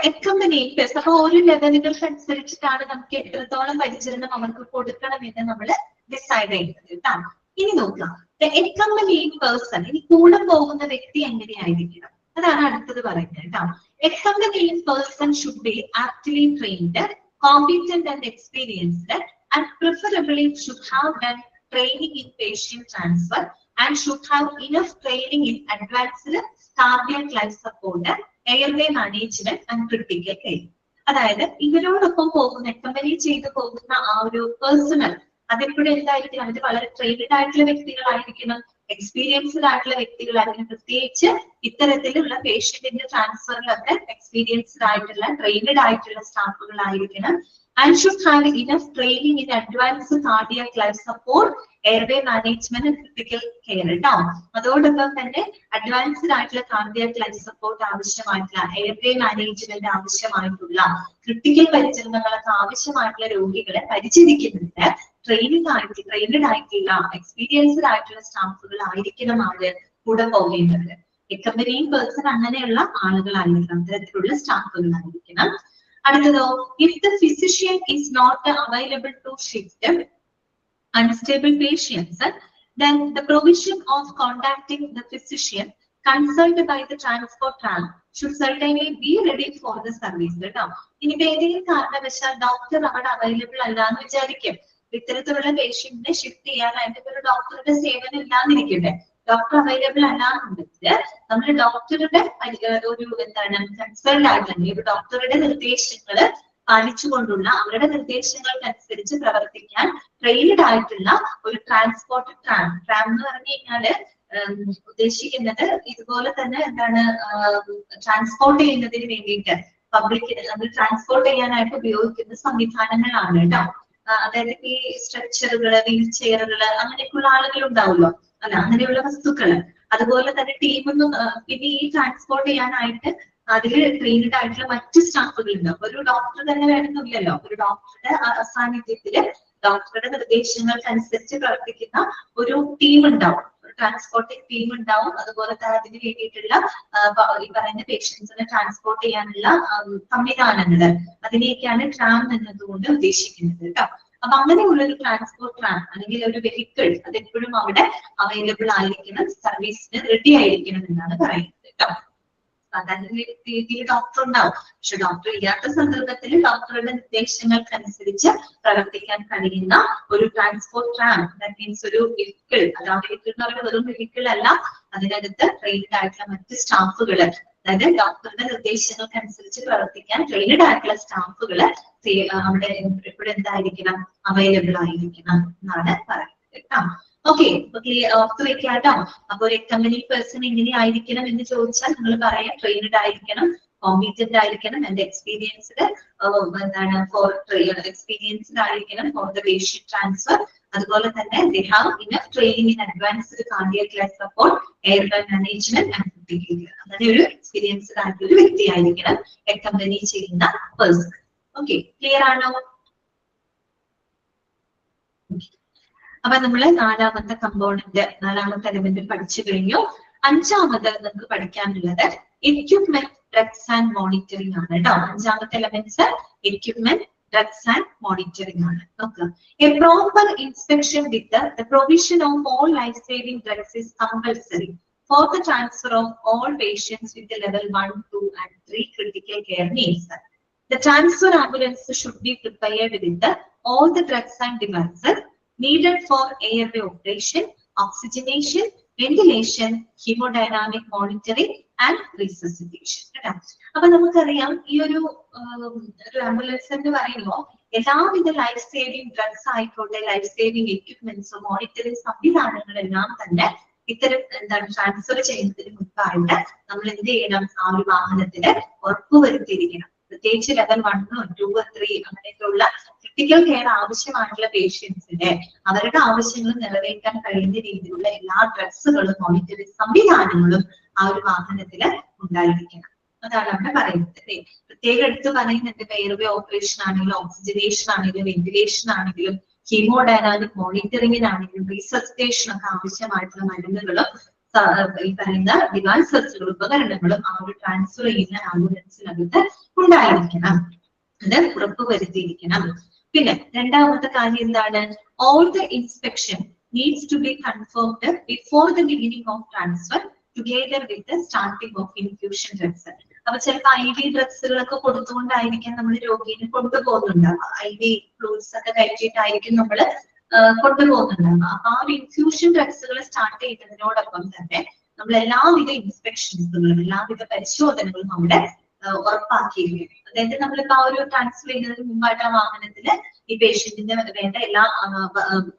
അക്കമ്പനിയേഴ്സ്. അപ്പൊ ഓരോ ലെവലുകൾക്ക് അനുസരിച്ചിട്ടാണ് നമുക്ക് എത്രത്തോളം പരിചരണം അവർക്ക് കൊടുക്കണമെന്ന് നമ്മൾ ഡിസൈഡ് ചെയ്യുന്നത് കേട്ടോ. ഇനി നോക്കാം അക്കമ്പനിയിങ് പേഴ്സൺ, ഇനി കൂടെ പോകുന്ന വ്യക്തി എങ്ങനെയായിരിക്കണം, അതാണ് അടുത്തത് പറയുന്നത് കേട്ടോ. Accompanying person should be aptly trained, competent and experienced and preferably should have done training in patient transfer and should have enough training in advanced cardiac life support, airway management and critical care. അതായത് ഇവരോടൊപ്പം പോകുന്ന accompany ചെയ്തു പോകുന്ന ആ ഒരു personal, അതിലൂടെ എന്തായിരിക്കണം, അവർ വളരെ ട്രെയിൻഡ് ആയിട്ടുള്ള വ്യക്തികളായിരിക്കണം, എക്സ്പീരിയൻസ്ഡ് ആയിട്ടുള്ള വ്യക്തികളായിരിക്കണം. പ്രത്യേകിച്ച് ഇത്തരത്തിലുള്ള പേഷ്യന്റിന്റെ ട്രാൻസ്ഫറിലൊക്കെ എക്സ്പീരിയൻസ്ഡ് ആയിട്ടുള്ള ട്രെയിൻഡ് ആയിട്ടുള്ള സ്റ്റാഫുകളായിരിക്കണം. And should have enough training in advanced cardiac life support, airway management and critical care. അതോടൊപ്പം തന്നെ അഡ്വാൻസ്ഡ് ആയിട്ടുള്ള കാർഡിയാക് ലൈഫ് സപ്പോർട്ട് ആവശ്യമായിട്ടുള്ള, എയർവേ മാനേജ്മെന്റ് ആവശ്യമായിട്ടുള്ള, ക്രിട്ടിക്കൽ പരിചരണങ്ങളൊക്കെ ആവശ്യമായിട്ടുള്ള രോഗികളെ പരിചരിക്കുന്നത് ട്രെയിൻഡ് ആയിട്ടുള്ള എക്സ്പീരിയൻസ്ഡ് ആയിട്ടുള്ള സ്റ്റാഫുകൾ ആയിരിക്കണം അവര് കൂടെ പോകേണ്ടത്. അക്കമ്പനിയിങ് പേഴ്സൺ അങ്ങനെയുള്ള ആളുകളായിരിക്കണം, അത്തരത്തിലുള്ള സ്റ്റാഫുകളായിരിക്കണം. അടുത്തതോ, if the physician is not available to shift unstable patients, then the provision of contacting the physician concerned by the transport tram should certainly be ready for the service. കേട്ടോ, ഇനിയിപ്പോ ഏതെങ്കിലും കാരണവശാൽ ഡോക്ടർ അവിടെ available അല്ല എന്ന് വിചാരിക്കും, ഇത്തരത്തിലുള്ള പേഷ്യന്റിനെ shift ചെയ്യാനായിട്ട് ഒരു ഡോക്ടറുടെ സേവനം ഇല്ലാന്നിരിക്കട്ടെ, ഡോക്ടർ അവൈലബിൾ അല്ലാന്നുണ്ടെങ്കിൽ നമ്മൾ ഡോക്ടറുടെ ഒരു എന്താണ് കൺസേൺഡ് ആയിട്ടുള്ള ഒരു ഡോക്ടറുടെ നിർദ്ദേശങ്ങൾ പാലിച്ചുകൊണ്ടുള്ള, അവരുടെ നിർദ്ദേശങ്ങൾക്കനുസരിച്ച് പ്രവർത്തിക്കാൻ ട്രെയിൻഡ് ആയിട്ടുള്ള ഒരു ട്രാൻസ്പോർട്ട് ട്രാം എന്ന് പറഞ്ഞു കഴിഞ്ഞാല് ഉദ്ദേശിക്കുന്നത് ഇതുപോലെ തന്നെ എന്താണ്, ട്രാൻസ്പോർട്ട് ചെയ്യുന്നതിന് വേണ്ടിയിട്ട് പബ്ലിക്കിന് നമ്മൾ ട്രാൻസ്പോർട്ട് ചെയ്യാനായിട്ട് ഉപയോഗിക്കുന്ന സംവിധാനങ്ങളാണ് കേട്ടോ. അതായത് ഈ സ്ട്രക്ചറുകള്, വീൽ ചെയറുകള്, അങ്ങനെയൊക്കെയുള്ള ആളുകൾ ഉണ്ടാവുമല്ലോ, അല്ല അങ്ങനെയുള്ള വസ്തുക്കള്. അതുപോലെ തന്നെ ടീമൊന്നും, പിന്നെ ഈ ട്രാൻസ്പോർട്ട് ചെയ്യാനായിട്ട് അതിൽ ട്രെയിൻഡ് ആയിട്ടുള്ള മറ്റ് സ്റ്റാഫുകൾ ഉണ്ടാവും. ഒരു ഡോക്ടർ തന്നെ വേണമെന്നില്ലല്ലോ, ഒരു ഡോക്ടറുടെ സാന്നിധ്യത്തില് ഡോക്ടറുടെ നിർദ്ദേശങ്ങൾക്കനുസരിച്ച് പ്രവർത്തിക്കുന്ന ഒരു ടീം ഉണ്ടാവും, ഒരു ട്രാൻസ്പോർട്ടിംഗ് ടീം ഉണ്ടാവും. അതുപോലെ തന്നെ അതിന് വേണ്ടിയിട്ടുള്ള ഈ പറയുന്ന പേഷ്യൻസിനെ ട്രാൻസ്പോർട്ട് ചെയ്യാനുള്ള സംവിധാനങ്ങള്, അതിനെയൊക്കെയാണ് ട്രാം എന്നതുകൊണ്ട് ഉദ്ദേശിക്കുന്നത് കേട്ടോ. അപ്പൊ അങ്ങനെയുള്ള ഒരു ട്രാൻസ്പോർട്ട് ട്രാം അല്ലെങ്കിൽ ഒരു വെഹിക്കിൾ അതെപ്പോഴും അവിടെ അവൈലബിൾ ആയിരിക്കണം, സർവീസിന് റെഡി ആയിരിക്കണം എന്നാണ് പറയുന്നത് കേട്ടോ. സാധാരണ രീതിയിൽ ഡോക്ടർ ഉണ്ടാവും. പക്ഷെ ഡോക്ടർ ഇല്ലാത്ത സന്ദർഭത്തിൽ ഡോക്ടറുടെ നിർദ്ദേശങ്ങൾക്കനുസരിച്ച് പ്രവർത്തിക്കാൻ കഴിയുന്ന ഒരു ട്രാൻസ്പോർട്ട് ട്രാം, ദാറ്റ് മീൻസ് ഒരു വെഹിക്കിൾ, അതായത് വെഹിക്കിൾ എന്ന് പറയുന്നത് വെറും വെഹിക്കിൾ അല്ല, അതിനകത്ത് ട്രെയിൻഡ് ആയിട്ടുള്ള മറ്റ് സ്റ്റാഫുകള്, അതായത് ഡോക്ടറുടെ നിർദ്ദേശങ്ങൾക്കനുസരിച്ച് പ്രവർത്തിക്കാൻ ട്രെയിൻഡ് ആയിട്ടുള്ള സ്റ്റാഫുകള് അവിടെ എപ്പോഴും എന്തായിരിക്കണം, അവൈലബിൾ ആയിരിക്കണം എന്നാണ് പറയുന്നത് കേട്ടോ. ഓക്കെ, ഓർത്ത് വെക്കാട്ടോ. അപ്പൊ ഒരു അക്കമ്പനി പേഴ്സൺ എങ്ങനെ ആയിരിക്കണം എന്ന് ചോദിച്ചാൽ നിങ്ങൾ പറയാം ട്രെയിൻഡ് ആയിരിക്കണം, കോമ്പീറ്റന്റ് ആയിരിക്കണം, ആൻഡ് എക്സ്പീരിയൻസ്ഡ് എന്താണ് ഫോർ എക്സ്പീരിയൻസ്ഡ് ആയിരിക്കണം ഫോർ ദ പേഷ്യന്റ് ട്രാൻസ്ഫർ. അതുപോലെ തന്നെ they have enough training in advanced cardiac life support, airway management and behavior. അങ്ങനെ ഒരു എക്സ്പീരിയൻസ്ഡ് ആയിട്ടുള്ള ഒരു വ്യക്തി ആയിരിക്കണം അക്കമ്പനി ചെയ്യുന്ന പേഴ്സൺ. ഓക്കെ, ക്ലിയർ ആണോ? അപ്പൊ നമ്മള് നാലാമത്തെ കമ്പോണന്റ്, നാലാമത്തെ എലമെന്റ് പഠിച്ചു കഴിഞ്ഞു. അഞ്ചാമത് നമുക്ക് പഠിക്കാനുള്ളത് എക്യുപ്മെന്റ്, ഡ്രഗ്സ് ആൻഡ് മോണിറ്ററിംഗ് ആണ് കേട്ടോ. അഞ്ചാമത്തെ elements equipment, drugs and monitoring ആണ്. നോക്കുക, A proper inspection with the provision of all life saving drugs is compulsory for the transfer of all patients with the level 1, 2 and 3 critical care needs. The transfer ambulance should be prepared with all the drugs and devices needed for airway operation, oxygenation, ventilation, hemodynamic monitoring and resuscitation. അപ്പൊ നമുക്കറിയാം ഈ ഒരു ambulance എന്ന് പറയുമ്പോൾ എല്ലാവിധ life saving drugs ആയിക്കോട്ടെ, life saving equipments, monitoring സംവിധാനങ്ങളെല്ലാം തന്നെ ഇത്തരം എന്താണ് ട്രാൻസ്ഫർ ചെയ്യുന്നതിന് മുൻപായിട്ട് നമ്മൾ എന്ത് ചെയ്യണം, ആ ഒരു വാഹനത്തിന് ഉറപ്പുവരുത്തിയിരിക്കണം. പ്രത്യേകിച്ച് ലെവൽ 1, 2, 3 അങ്ങനെയൊക്കെയുള്ള ക്രിട്ടിക്കൽ കെയർ ആവശ്യമായിട്ടുള്ള പേഷ്യൻസിന്റെ അവരുടെ ആവശ്യങ്ങൾ നിറവേറ്റാൻ കഴിയുന്ന രീതിയിലുള്ള എല്ലാ ഡ്രഗ്സുകളും മോണിറ്ററിംഗ് സംവിധാനങ്ങളും ആ ഒരു വാഹനത്തില് ഉണ്ടായിരിക്കണം. അതാണ് അവിടെ പറയുന്നത്. പ്രത്യേകം എടുത്ത് പറയുന്നുണ്ട്, എയർവേ ഓപ്പറേഷൻ ആണെങ്കിലും, ഓക്സിജനേഷൻ ആണെങ്കിലും, വെന്റിലേഷൻ ആണെങ്കിലും, ഹീമോഡൈനാമിക് മോണിറ്ററിംഗിനാണെങ്കിലും, റീസസിറ്റേഷൻ ഒക്കെ ആവശ്യമായിട്ടുള്ള മരുന്നുകളും ഈ പറയുന്ന ഡിവൈസസുകളും ഉപകരണങ്ങളും ആ ഒരു ട്രാൻസ്ഫർ ചെയ്യുന്ന ആംബുലൻസിനകത്ത് ഉണ്ടായിരിക്കണം. അത് ഉറപ്പുവരുത്തിയിരിക്കണം. പിന്നെ രണ്ടാമത്തെ കാര്യം എന്താണ്, all the inspection needs to be confirmed before the beginning of transfer together with the starting of infusion drugs. അപ്പൊ ചിലപ്പോൾ IV ഡ്രഗ്സുകളൊക്കെ കൊടുത്തുകൊണ്ടായിരിക്കും നമ്മൾ രോഗിയെ കൊണ്ടുപോകുന്നുണ്ടാവുക, IV ഫ്ലൂയിഡ്സ് ഒക്കെ കയറ്റിയിട്ടായിരിക്കും നമ്മൾ കൊണ്ടുപോകുന്നുണ്ടാവുക. അപ്പൊ ആ ഒരു ഇൻഫ്യൂഷൻ ഡ്രഗ്സുകൾ സ്റ്റാർട്ട് ചെയ്യുന്നതിനോടൊപ്പം തന്നെ നമ്മൾ എല്ലാവിധ ഇൻസ്പെക്ഷൻസുകളും എല്ലാവിധ പരിശോധനകളും നമ്മുടെ ഉറപ്പാക്കിയിരിക്കും. അതായത് നമ്മളിപ്പോ ആ ഒരു ട്രാൻസ്ഫർ ചെയ്യുന്നതിന് മുമ്പായിട്ട് ആ വാഹനത്തില് ഈ പേഷ്യന്റിന് വേണ്ട എല്ലാ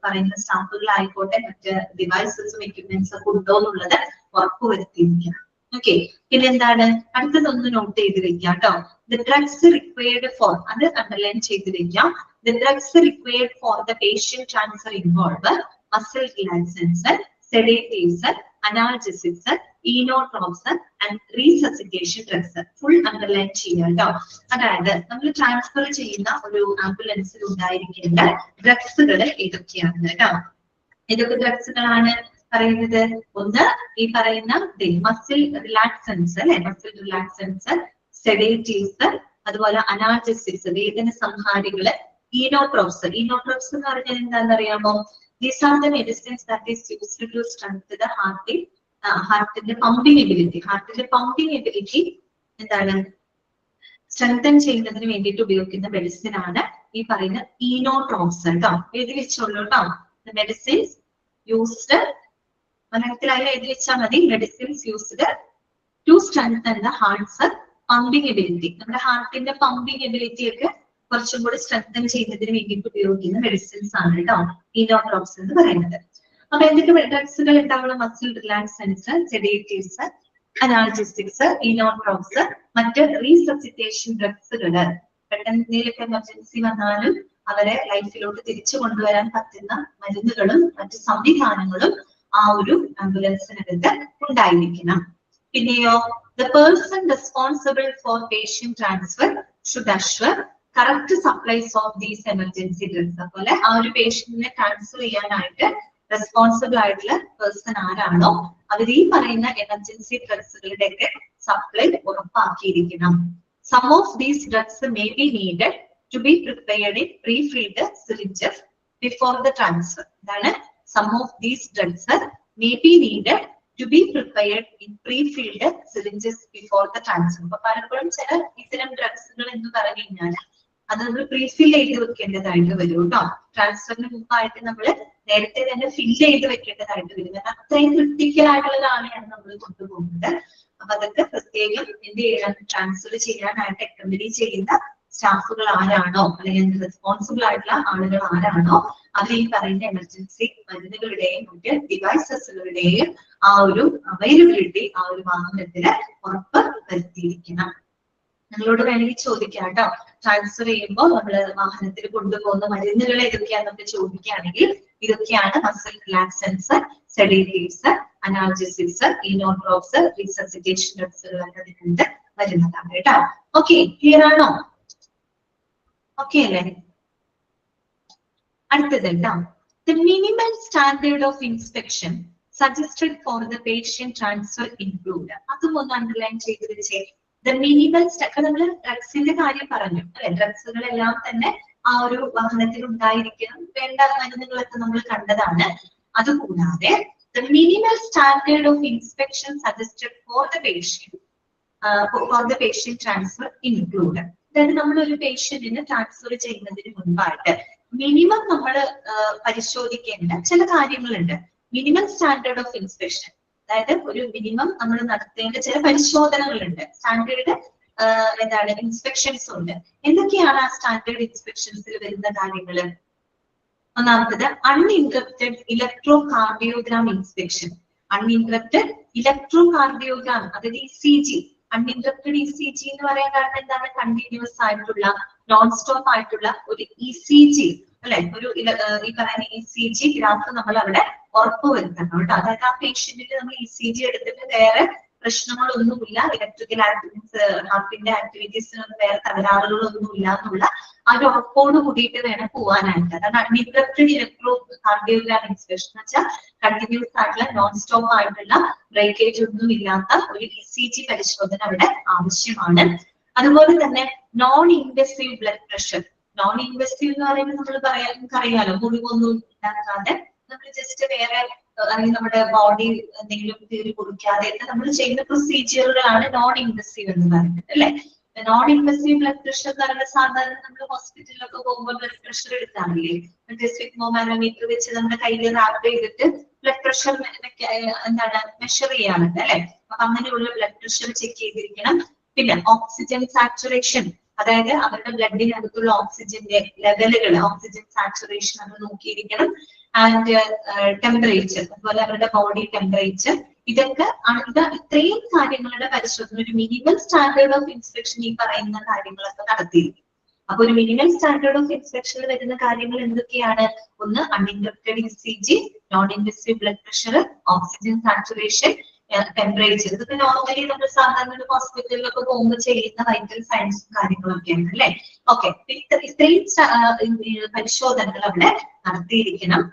പറയുന്ന സ്റ്റാഫുകളായിക്കോട്ടെ മറ്റ് ഡിവൈസസും എക്യുപ്മെന്റ്സും ഒക്കെ ഉണ്ടോ എന്നുള്ളത് ഉറപ്പുവരുത്തിയിരിക്കണം. ഓക്കെ, പിന്നെ എന്താണ് അടുത്തതൊന്ന് നോട്ട് ചെയ്ത് വെക്കാം കേട്ടോ. ദ ഡ്രഗ്സ് റിക്വയർഡ് ഫോർ, അത് അണ്ടർലൈൻ ചെയ്ത് വെക്കാം. The drugs required for the patient transfer involve muscle relaxants, sedatives, analgesics, inotropes and resuscitation drugs. Full underline ചെയ്യാം കേട്ടോ. അതായത് നമ്മൾ ട്രാൻസ്ഫർ ചെയ്യുന്ന ഒരു ആംബുലൻസിൽ ഉണ്ടായിരിക്കേണ്ട ഡ്രഗ്സുകൾ ഏതൊക്കെയാണ് കേട്ടോ. ഏതൊക്കെ ഡ്രഗ്സുകളാണ് പറയുന്നത്? ഒന്ന് ഈ പറയുന്ന മസിൽ റിലാക്സൻസ് അല്ലെ, മസിൽ റിലാക്സൻസ്, സെഡേറ്റീവ്സ്, അതുപോലെ അനാൽജസിക്സ് വേദന സംഹാരികള്, ഈനോട്രോപ്സ്. ഈനോട്രോപ്സ് എന്ന് പറഞ്ഞാൽ എന്താണെന്ന് അറിയാമോ? These are the medicines that is used to strengthen the ഹാർട്ടിന്റെ പമ്പിംഗ് എബിലിറ്റി. ഹാർട്ടിന്റെ പമ്പിംഗ് എബിലിറ്റി എന്താണ് സ്ട്രെങ്തൻ ചെയ്യുന്നതിന് വേണ്ടിയിട്ട് ഉപയോഗിക്കുന്ന മെഡിസിൻ ആണ് ഈ പറയുന്ന ഈനോട്രോപ്സ് കേട്ടോ. എഴുതി വെച്ചോളൂ കേട്ടോ. മെഡിസിൻസ് യൂസ്ഡ്, മലയാളത്തിലായാലും എഴുതി വെച്ചാൽ മതി. Medicines used to strengthen the heart's pumping ability. നമ്മുടെ ഹാർട്ടിന്റെ പമ്പിംഗ് എബിലിറ്റി ഒക്കെ കുറച്ചും കൂടി സ്ട്രെങ്തൻ ചെയ്യുന്നതിന് വേണ്ടിയിട്ട് ഉപയോഗിക്കുന്ന മെഡിസിൻസ് ആണ് കേട്ടോ ഈനോട്രോപ്സ് എന്ന് പറയുന്നത്. അപ്പൊ എന്തൊക്കെ ഡ്രഗ്സുകൾ ഉണ്ടാവണം? മസിൽ റിലാക്സൻസ്, സെഡേറ്റീവ്സ്, അനാൽജസിക്സ്, ഈനോട്രോപ്സ്, മറ്റ് റീസസിറ്റേഷൻ ഡ്രഗ്സുകള്. പെട്ടെന്ന് എന്തെങ്കിലുമൊക്കെ എമർജൻസി വന്നാലും അവരെ ലൈഫിലോട്ട് തിരിച്ചു കൊണ്ടുവരാൻ പറ്റുന്ന മരുന്നുകളും മറ്റ് സംവിധാനങ്ങളും ആ ഒരു ആംബുലൻസിനകത്ത് ഉണ്ടായിരിക്കണം. പിന്നെയോ the person responsible for patient transfer should assure correct supplies of these emergency drugs. അതുപോലെ ആ ഒരു പേഷ്യന്റിനെ ട്രാൻസ്ഫർ ചെയ്യാനായിട്ട് റെസ്പോൺസിബിൾ ആയിട്ടുള്ള പേഴ്സൺ ആരാണോ അവർ ഈ പറയുന്ന എമർജൻസി ഡ്രഗ്സുകളുടെ ഒക്കെ supply ഉറപ്പാക്കിയിരിക്കണം. Some of these drugs may be needed to be prepared in pre-filled syringes before the transfer. അതാണ് some of these drugs may be needed to be prepared in pre-filled syringes before the transfer. അപ്പൊ പലപ്പോഴും ചില ഇത്തരം ഡ്രഗ്സുകൾ എന്ന് പറഞ്ഞു കഴിഞ്ഞാൽ അത് നമ്മൾ പ്രീഫിൽ ചെയ്ത് വെക്കേണ്ടതായിട്ട് വരും കേട്ടോ. ട്രാൻസ്ഫറിന് മുമ്പായിട്ട് നമ്മൾ നേരത്തെ തന്നെ ഫില്ല് ചെയ്ത് വെക്കേണ്ടതായിട്ട് വരും. കാരണം അത്രയും ക്രിട്ടിക്കൽ ആയിട്ടുള്ള ഒരാളെയാണ് നമ്മൾ കൊണ്ടുപോകുന്നത്. അപ്പൊ അതൊക്കെ പ്രത്യേകം എന്ത് ചെയ്യണം, ട്രാൻസ്ഫർ ചെയ്യാനായിട്ട് അക്കമ്പനി ചെയ്യുന്ന സ്റ്റാഫുകൾ ആരാണോ അല്ലെങ്കിൽ റെസ്പോൺസിബിൾ ആയിട്ടുള്ള ആളുകൾ ആരാണോ അവർ ഈ പറയുന്ന എമർജൻസി മരുന്നുകളുടെയും മറ്റ് ഡിവൈസസുകളുടെയും ആ ഒരു അവൈലബിലിറ്റി ആ ഒരു വാഹനത്തിന് ഉറപ്പ് വരുത്തിയിരിക്കണം. നിങ്ങളോട് വേണമെങ്കിൽ ചോദിക്കാം കേട്ടോ, ട്രാൻസ്ഫർ ചെയ്യുമ്പോൾ നമ്മള് വാഹനത്തിൽ കൊണ്ടുപോകുന്ന മരുന്നുകൾ ഏതൊക്കെയാണെന്നൊക്കെ ചോദിക്കുകയാണെങ്കിൽ ഇതൊക്കെയാണ് muscle relaxants, sedatives, analgesics, inotropes, resuscitation ഡ്രഗ്സുകൾ അതിനുണ്ട് വരുന്നതാണ് കേട്ടോ. ഓക്കെ, ക്ലിയർ ആണോ? ഓക്കെ അല്ലേ? അടുത്തത് കേട്ടോ, the minimal standard of inspection suggested for the patient transfer include. അതും ഒന്ന് അണ്ടർലൈൻ ചെയ്ത് വെച്ചേ. The minimal നമ്മൾ ഡ്രഗ്സിന്റെ കാര്യം പറഞ്ഞു അല്ലെ, ഡ്രഗ്സുകളെല്ലാം തന്നെ ആ ഒരു വാഹനത്തിൽ ഉണ്ടായിരിക്കണം, വേണ്ട മരുന്നുകളൊക്കെ നമ്മൾ കണ്ടതാണ്. അതുകൂടാതെ the minimal standard of inspection suggested for the patient transfer include. അതായത് നമ്മൾ ഒരു പേഷ്യന്റിന് ട്രാൻസ്ഫർ ചെയ്യുന്നതിന് മുൻപായിട്ട് മിനിമം നമ്മൾ പരിശോധിക്കേണ്ട ചില കാര്യങ്ങളുണ്ട്. മിനിമം സ്റ്റാൻഡേർഡ് ഓഫ് ഇൻസ്പെക്ഷൻ, അതായത് ഒരു മിനിമം നമ്മൾ നടത്തേണ്ട ചില പരിശോധനകളുണ്ട്. സ്റ്റാൻഡേർഡ് എന്താണ് ഇൻസ്പെക്ഷൻസ് ഉണ്ട്. എന്തൊക്കെയാണ് ആ സ്റ്റാൻഡേർഡ് ഇൻസ്പെക്ഷൻസിൽ വരുന്ന കാര്യങ്ങൾ? ഒന്നാമത്തത് uninterrupted electro cardiogram inspection. Uninterrupted electro cardiogram, അതായത് ECG. അൺഇൻട്രപ്റ്റഡ് ECG എന്ന് പറയാൻ കാരണം എന്താണ്? കണ്ടിന്യൂസ് ആയിട്ടുള്ള നോൺ സ്റ്റോപ്പ് ആയിട്ടുള്ള ഒരു ECG അല്ലെ, ഒരു ഈ പറയുന്ന ECG ഗ്രാഫ് നമ്മൾ അവിടെ ഉറപ്പുവരുത്തണം കേട്ടോ. അതായത് ആ പേഷ്യന്റിന് നമ്മൾ ECG എടുത്തിട്ട് വേറെ പ്രശ്നങ്ങളൊന്നുമില്ല, ഇലക്ട്രിക്കൽ ആക്ടിവിറ്റീസ്, ഹാർട്ടിന്റെ ആക്ടിവിറ്റീസിനൊന്നും വേറെ തകരാറുകളൊന്നും ഇല്ല എന്നുള്ള ആ ഒരു ഉറപ്പോട് കൂടിയിട്ട് വേണം പോവാനായിട്ട്. അതാണ് അൺഇൻട്രപ്റ്റഡ് ഇലക്ട്രോ കാർഡിയോഗ്രാം ഇൻസ്പെക്ഷൻ എന്ന് വെച്ചാൽ കണ്ടിന്യൂസ് ആയിട്ടുള്ള നോൺ സ്റ്റോപ്പ് ആയിട്ടുള്ള ബ്രേക്കേജ് ഒന്നും ഇല്ലാത്ത ഒരു ECG പരിശോധന അവിടെ ആവശ്യമാണ്. അതുപോലെ തന്നെ non invasive blood pressure. Non invasive എന്ന് പറയുമ്പോൾ നമ്മൾ അറിയാലോ, മുറിവൊന്നും ഉണ്ടാക്കാതെ നമ്മൾ ജസ്റ്റ് വേറെ അല്ലെങ്കിൽ നമ്മുടെ ബോഡി എന്തെങ്കിലും കീറി കൊടുക്കാതെ നമ്മൾ ചെയ്യുന്ന പ്രൊസീജിയറുകളാണ് നോൺ ഇൻവെസീവ് എന്ന് പറയുന്നത് അല്ലെ. നോൺ ഇൻവെസീവ് ബ്ലഡ് പ്രഷർ എന്ന് പറയുന്നത് സാധാരണ നമ്മൾ ഹോസ്പിറ്റലിലൊക്കെ പോകുമ്പോൾ ബ്ലഡ് പ്രഷർ എടുക്കാറില്ലേ, മറ്റേ സ്ഫിഗ്മോമാനോമീറ്റർ വെച്ച് നമ്മുടെ കയ്യിൽ റാപ്പ് ചെയ്തിട്ട് ബ്ലഡ് പ്രഷർ എന്താണ് മെഷർ ചെയ്യാറുണ്ട് അല്ലെ. അപ്പൊ അങ്ങനെയുള്ള ബ്ലഡ് പ്രഷർ ചെക്ക് ചെയ്തിരിക്കണം. പിന്നെ ഓക്സിജൻ സാച്ചുറേഷൻ, അതായത് അവരുടെ ബ്ലഡിനകത്തുള്ള ഓക്സിജന്റെ ലെവലുകൾ, ഓക്സിജൻ സാച്ചുറേഷൻ അത് നോക്കിയിരിക്കണം. ആൻഡ് ടെമ്പറേച്ചർ, അതുപോലെ അവരുടെ ബോഡി ടെമ്പറേച്ചർ, ഇതൊക്കെ ഇത്രയും കാര്യങ്ങളുടെ പരിശോധന ഒരു മിനിമം സ്റ്റാൻഡേർഡ് ഓഫ് ഇൻസ്പെക്ഷൻ ഈ പറയുന്ന കാര്യങ്ങളൊക്കെ നടത്തിയിരിക്കും. അപ്പൊ ഒരു മിനിമം സ്റ്റാൻഡേർഡ് ഓഫ് ഇൻസ്പെക്ഷനിൽ വരുന്ന കാര്യങ്ങൾ എന്തൊക്കെയാണ്? ഒന്ന് uninterrupted ECG, non invasive blood pressure, oxygen saturation, temperature. ഇതൊക്കെ നോർമലി നമ്മൾ സാധാരണ ഒരു ഹോസ്പിറ്റലിലൊക്കെ പോകുമ്പോൾ ചെയ്യുന്ന വൈറ്റൽ സയൻസും കാര്യങ്ങളൊക്കെയാണ് അല്ലെ. ഓക്കെ, ഇത്രയും പരിശോധനകൾ അവിടെ നടത്തിയിരിക്കണം.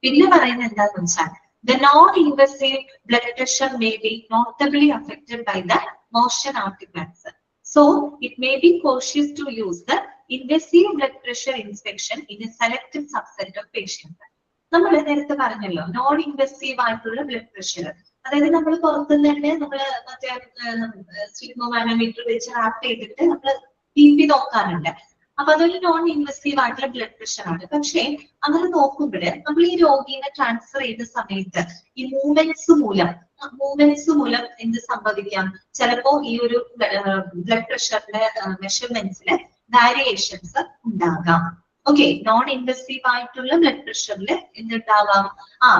പിന്നെ പറയുന്നത് എന്താണെന്ന് വെച്ചാൽ the non-invasive blood pressure may be notably affected by the motion artifacts. So it may be cautious to use the invasive blood pressure inspection in a selected subset of patients. നമ്മൾ നേരത്തെ പറഞ്ഞല്ലോ നോൺ ഇൻവെസീവ് ആയിട്ടുള്ള blood pressure, അതായത് നമ്മൾ പുറത്തുനിന്ന് തന്നെ നമ്മൾ മറ്റേ സ്ഫിഗ്മോമാനോമീറ്റർ വെച്ച് റാപ്പ് ചെയ്തിട്ട് നമ്മൾ BP നോക്കാറുണ്ട്. അപ്പൊ അതൊരു നോൺ ഇൻവെസീവ് ആയിട്ടുള്ള ബ്ലഡ് പ്രഷർ ആണ്. പക്ഷെ അങ്ങനെ നോക്കുമ്പോൾ നമ്മൾ ഈ രോഗിയെ ട്രാൻസ്ഫർ ചെയ്ത സമയത്ത് ഈ മൂവ്മെന്റ്സ് മൂലം എന്ത് സംഭവിക്കാം? ചിലപ്പോ ഈ ഒരു ബ്ലഡ് പ്രഷറിന്റെ മെഷർമെന്റ്സിൽ വേരിയേഷൻസ് ഉണ്ടാകാം. ഓക്കെ, നോൺ ഇൻവെസീവ് ആയിട്ടുള്ള ബ്ലഡ് പ്രഷറിൽ എന്തുണ്ടാവാം?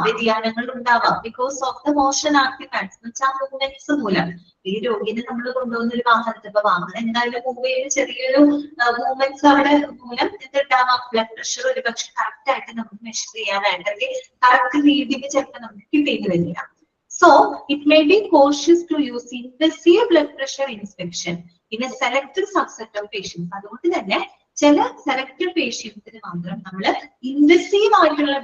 വ്യതിയാനങ്ങൾ ഉണ്ടാവാം. Because of the motion artefacts എന്ന് വെച്ചാൽ മൂവ്മെന്റ്സ് മൂലം. ഈ രോഗിനെ നമ്മൾ കൊണ്ടുപോകുന്ന ഒരു വാഹനത്തിൽ, ഇപ്പൊ വാഹനം എന്തായാലും മൂവ് ചെയ്യുന്ന ചെറിയൊരു മൂവ്മെന്റ്സ് അവിടെ മൂലം എന്തുണ്ടാവാം? ബ്ലഡ് പ്രഷർ ഒരു പക്ഷെ കറക്റ്റ് ആയിട്ട് നമുക്ക് മെഷർ ചെയ്യാനായിട്ട് അല്ലെങ്കിൽ കറക്റ്റ് രീതിയിൽ ചിലപ്പോൾ നമുക്ക് കിട്ടിയിട്ട് വരില്ല. So it may be cautious to use invasive blood pressure inspection in a selected subset of patients. അതുകൊണ്ട് തന്നെ ചില സെലക്ടഡ് പേഷ്യൻസിന് മാത്രം നമ്മൾ ഇൻവെസീവ് ആയിട്ടുള്ള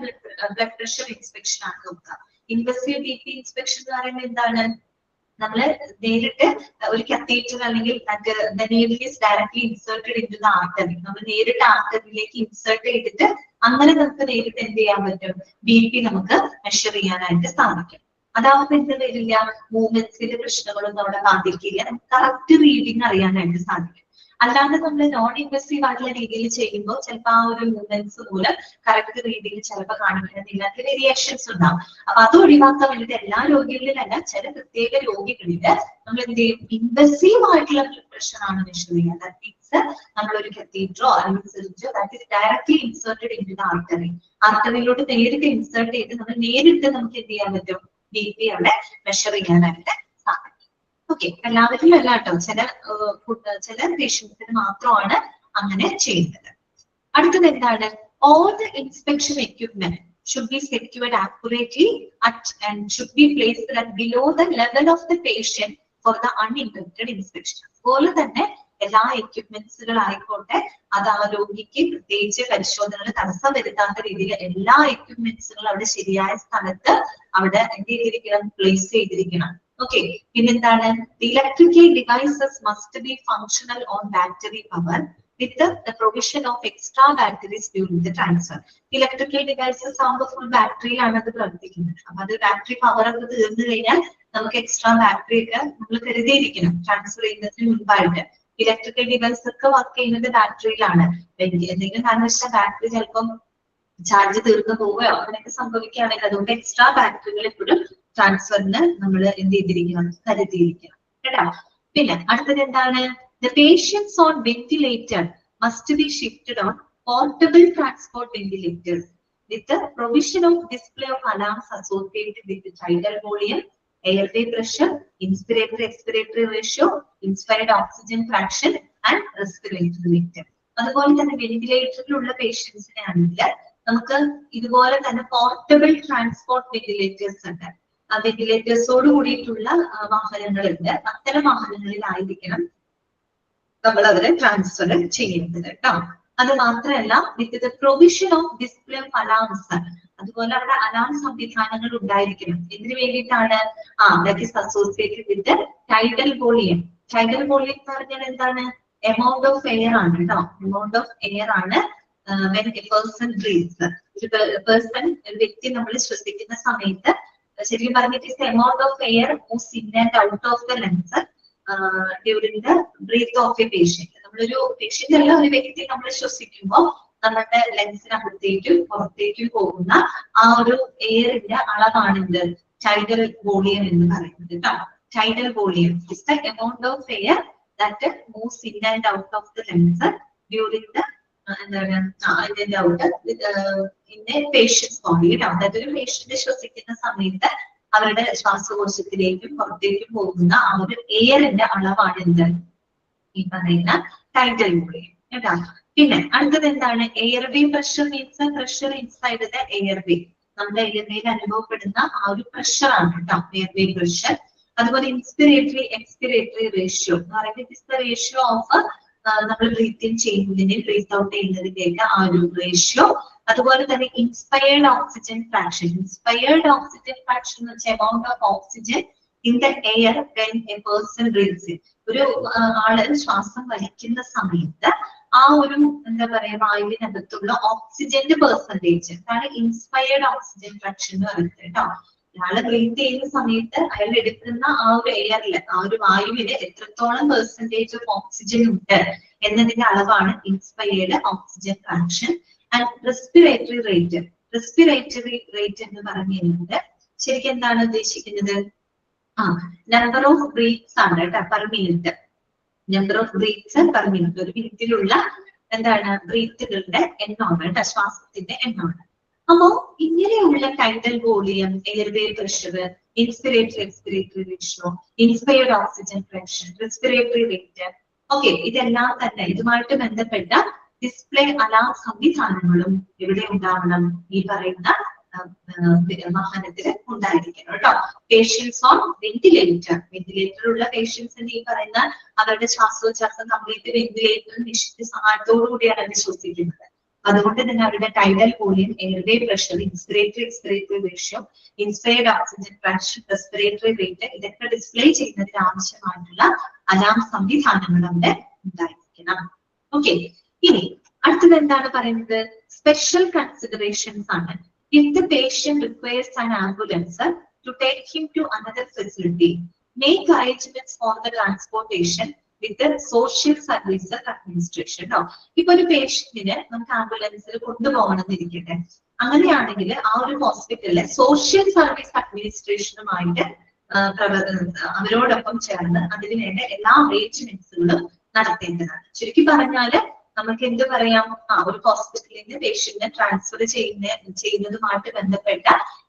ബ്ലഡ് പ്രഷർ ഇൻസ്പെക്ഷൻ ആണ് നോക്കുക. ഇൻവെസീവ് BP ഇൻസ്പെക്ഷൻ എന്ന് പറയുന്നത് എന്താണ്? നമ്മള് നേരിട്ട് ഒരു കത്തീറ്റർ അല്ലെങ്കിൽ directly inserted into the artery, നമ്മൾ നേരിട്ട് ആർട്ടറിയിലേക്ക് ഇൻസേർട്ട് ചെയ്തിട്ട് അങ്ങനെ നമുക്ക് നേരിട്ട് എന്ത് ചെയ്യാൻ പറ്റും? BP നമുക്ക് മെഷർ ചെയ്യാനായിട്ട് സാധിക്കും. അതാവുമ്പോ എന്ത് വരില്ല, മൂവ്മെന്റ്സിന്റെ പ്രശ്നങ്ങളൊന്നും അവിടെ ബാധിക്കില്ല. നമുക്ക് കറക്റ്റ് റീഡിങ് അറിയാനായിട്ട് സാധിക്കും. അല്ലാതെ നമ്മൾ നോൺ ഇൻവെസീവ് ആയിട്ടുള്ള രീതിയിൽ ചെയ്യുമ്പോൾ ചിലപ്പോൾ ആ ഒരു മൂവ്മെന്റ്സ് മൂലം കറക്റ്റ് റീഡിങ് ചിലപ്പോൾ കാണിക്കുന്നില്ല, വേരിയേഷൻസ് ഉണ്ടാവും. അപ്പൊ അത് ഒഴിവാക്കാൻ വേണ്ടിയിട്ട് എല്ലാ രോഗികളിലല്ല, ചില പ്രത്യേക രോഗികളില് നമ്മൾ എന്ത് ചെയ്യും, ഇൻവെസീവ് ആയിട്ടുള്ള പ്രഷർ ആണ് മെഷർ ചെയ്യുക. ദാറ്റ് മീൻസ് നമ്മളൊരു കത്തീഡ്രോ അല്ലെങ്കിൽ സിറിഞ്ചോ that is directly inserted in the artery. ആർട്ടറിയിലോട്ട് നേരിട്ട് ഇൻസേർട്ട് ചെയ്ത് നമ്മൾ നേരിട്ട് നമുക്ക് എന്ത് ചെയ്യാൻ പറ്റും, BP അവിടെ മെഷർ ചെയ്യാനായിട്ട് സാധിക്കും. ഓക്കെ, എല്ലാവരിലും അല്ല കേട്ടോ, ചില പേഷ്യൻസിന് മാത്രമാണ് അങ്ങനെ ചെയ്യുന്നത്. അടുത്തത് എന്താണ്, all the inspection equipment should be secured accurately and should be placed at below the level of the patient for the uninterrupted inspection. അതുപോലെ തന്നെ എല്ലാ എക്യുപ്മെന്റ്സുകളായിക്കോട്ടെ, അത് ആ രോഗിക്ക് പ്രത്യേകിച്ച് പരിശോധനകൾ തടസ്സം വരുത്താത്ത രീതിയിൽ എല്ലാ എക്യുപ്മെന്റ്സുകളും അവിടെ ശരിയായ സ്ഥലത്ത് അവിടെ എന്ത് ചെയ്തിരിക്കണം, പ്ലേസ് ചെയ്തിരിക്കണം. ഓക്കെ, പിന്നെന്താണ്, the electrical devices must be functional on battery power with the provision of extra batteries during the transfer. Electrical devices ആകുമ്പോൾ ഫുൾ ബാറ്ററിയിലാണ് അത് പ്രവർത്തിക്കുന്നത്. അപ്പൊ അത് ബാറ്ററി പവർ ഒക്കെ തീർന്നു കഴിഞ്ഞാൽ നമുക്ക് എക്സ്ട്രാ ബാറ്ററി ഒക്കെ നമ്മൾ കരുതിയിരിക്കണം ട്രാൻസ്ഫർ ചെയ്യുന്നതിന് മുൻപായിട്ട്. ഇലക്ട്രിക്കൽ ഡിവൈസ് ഒക്കെ വർക്ക് ചെയ്യുന്നത് ബാറ്ററിയിലാണ്. എന്തെങ്കിലും കാരണവശാൽ ബാറ്ററി ചിലപ്പം ചാർജ് തീർന്നു പോവുകയോ അങ്ങനെയൊക്കെ സംഭവിക്കുകയാണെങ്കിൽ അതുകൊണ്ട് എക്സ്ട്രാ ബാറ്ററികൾ എപ്പോഴും ട്രാൻസ്ഫറിന് നമ്മൾ എന്ത് ചെയ്തിരിക്കണം, കരുതിയിരിക്കണം കേട്ടോ. പിന്നെ അടുത്തത് എന്താണ്, the patients on ventilator must be shifted on portable transport ventilators with the provision of display of alarms associated with the tidal volume, airway pressure, inspiratory expiratory ratio, inspired oxygen fraction and respiratory rate. അതുപോലെ തന്നെ വെന്റിലേറ്ററിലുള്ള പേഷ്യൻസിനെ ആണെങ്കിൽ നമുക്ക് ഇതുപോലെ തന്നെ portable transport ventilators ഉണ്ട്. ആ വെന്റിലേറ്റേഴ്സോട് കൂടിയിട്ടുള്ള വാഹനങ്ങളുണ്ട്. അത്തരം വാഹനങ്ങളിലായിരിക്കണം നമ്മൾ അതിനെ ട്രാൻസ്ഫർ ചെയ്യുന്നത് കേട്ടോ. അത് മാത്രമല്ല with the provision of display of alarms, അതുപോലെ അവിടെ അലാം സംവിധാനങ്ങൾ ഉണ്ടായിരിക്കണം. എന്തിനു വേണ്ടിയിട്ടാണ്, that is associated with tidal volume. Tidal volume എന്ന് പറഞ്ഞാൽ എന്താണ്, എമൗണ്ട് ഓഫ് എയർ ആണ് കേട്ടോ. എമൗണ്ട് ഓഫ് എയർ ആണ് when a person breathes. ഒരു വ്യക്തി നമ്മൾ ശ്വസിക്കുന്ന സമയത്ത് ശരിക്കും പറഞ്ഞിട്ട് is amount of air moves in and out of the lungs during the breath of a patient. നമ്മളൊരു പേഷ്യന്റ് അല്ല, ഒരു വ്യക്തി നമ്മൾ ശ്വസിക്കുമ്പോൾ നമ്മുടെ ലങ്സിനകത്തേക്കും പുറത്തേക്കും പോകുന്ന ആ ഒരു എയറിന്റെ അളവാണിത് ടൈഡൽ വോളിയം എന്ന് പറയുന്നത് കേട്ടോ. Tidal volume is the amount of air that moves in and out of the lungs during the patient's body. അതായത് ഒരു പേഷ്യന്റ് ശ്വസിക്കുന്ന സമയത്ത് അവരുടെ ശ്വാസകോശത്തിലേക്കും പുറത്തേക്കും പോകുന്ന ആ ഒരു എയറിന്റെ അളവാണ് എന്ത്, ഈ പറയുന്ന ടൈഡൽ വോളിയം കേട്ടോ. പിന്നെ അടുത്തത് എന്താണ്, airway pressure means pressure inside the airway. നമ്മുടെ എയർവേയിൽ അനുഭവപ്പെടുന്ന ആ ഒരു പ്രഷറാണ് കേട്ടോ എയർവേ പ്രഷർ. അതുപോലെ ഇൻസ്പിറേറ്ററി എക്സ്പിറേറ്ററി റേഷ്യോ എന്ന് പറയുന്നത് റേഷ്യോ ഓഫ് നമ്മൾ ബ്രീത്ത് ഇൻ ചെയ്യുന്നതിന് ബ്രീത്ത് ഔട്ട് ചെയ്യുന്നതിന്റെയൊക്കെ ആ ഒരു റേഷ്യോ. അതുപോലെ തന്നെ inspired oxygen fraction. Inspired oxygen fraction എന്ന് വെച്ചാൽ amount of oxygen in the air when A person breathes in. ഒരു ആള് ശ്വാസം വലിക്കുന്ന സമയത്ത് ആ ഒരു എന്താ പറയാ വായുവിനകത്തുള്ള ഓക്സിജന്റെ പെർസെന്റേജ് അതാണ് ഇൻസ്പയർഡ് ഓക്സിജൻ ഫ്രാക്ഷൻ എന്ന് പറയുന്നത് കേട്ടോ. ഒരാള് ബ്രീത്ത് ചെയ്യുന്ന സമയത്ത് അയാൾ എടുക്കുന്ന ആ ഒരു എയറിൽ ആ ഒരു വായുവിന് എത്രത്തോളം പെർസെന്റേജ് ഓഫ് ഓക്സിജൻ ഉണ്ട് എന്നതിന്റെ അളവാണ് inspired oxygen fraction. And respiratory rate. Respiratory rate എന്ന് പറഞ്ഞു കഴിഞ്ഞാൽ ശരിക്കും എന്താണ് ഉദ്ദേശിക്കുന്നത്, നമ്പർ ഓഫ് ബ്രീത്ത്സ് ആണ് കേട്ടോ per minute. Number of breathes per minute, ഒരു മിനിറ്റിലുള്ള എന്താണ് ബ്രീത്തുകളുടെ എണ്ണമാണ് കേട്ടോ, ശ്വാസത്തിന്റെ എണ്ണമാണ്. അപ്പോ ഇങ്ങനെയുള്ള tidal volume, airway pressure, inspiratory expiratory ratio, inspired oxygen fraction, respiratory rate, okay, ഇതെല്ലാം തന്നെ ഇതുമായിട്ട് ബന്ധപ്പെട്ട ഡിസ്പ്ലേ അലാം സംവിധാനങ്ങളും ഇവിടെ ഉണ്ടാവണം, ഈ പറയുന്ന വാഹനത്തിൽ ഉണ്ടായിരിക്കണം കേട്ടോ. Patients on ventilator. വെന്റിലേറ്ററിലുള്ള പേഷ്യൻസിന് ഈ പറയുന്ന അവരുടെ ശ്വാസോച്ഛ്വാസം കംപ്ലീറ്റ് വെന്റിലേറ്റർ നിശ്ചിത സഹായത്തോടു കൂടിയാണ് അവർ ശ്വസിക്കുന്നത്. അതുകൊണ്ട് തന്നെ അവരുടെ tidal volume, airway pressure, inspiratory expiratory ratio, inspired oxygen fraction, respiratory rate ഇതൊക്കെ ഡിസ്പ്ലേ ചെയ്യുന്നതിന് ആവശ്യമായിട്ടുള്ള അലാം സംവിധാനങ്ങൾ അവിടെ ഉണ്ടായിരിക്കണം. ഓക്കെ, ഇനി അടുത്തത് എന്താണ് പറയുന്നത്, സ്പെഷ്യൽ കൺസിഡറേഷൻസ് ആണ്. If the patient requires an ambulance, to take him to another facility. Make arrangements for the transportation with the social services administration. ഇപ്പൊ ഒരു പേഷ്യന്റിനെ നമുക്ക് ആംബുലൻസിൽ കൊണ്ടുപോകണമെന്നിരിക്കട്ടെ, അങ്ങനെയാണെങ്കിൽ ആ ഒരു ഹോസ്പിറ്റലിലെ സോഷ്യൽ സർവീസ് അഡ്മിനിസ്ട്രേഷനുമായിട്ട് അവരോടൊപ്പം ചേർന്ന് അതിന് വേണ്ട എല്ലാ അറേഞ്ച്മെന്റ്സുകളും നടത്തേണ്ടതാണ്. ചുരുക്കി പറഞ്ഞാല് നമുക്ക് എന്ത് പറയാം, ഒരു ഹോസ്പിറ്റലിൽ നിന്ന് പേഷ്യന്റിനെ ട്രാൻസ്ഫർ ചെയ്യുന്നതുമായിട്ട് ബന്ധപ്പെട്ട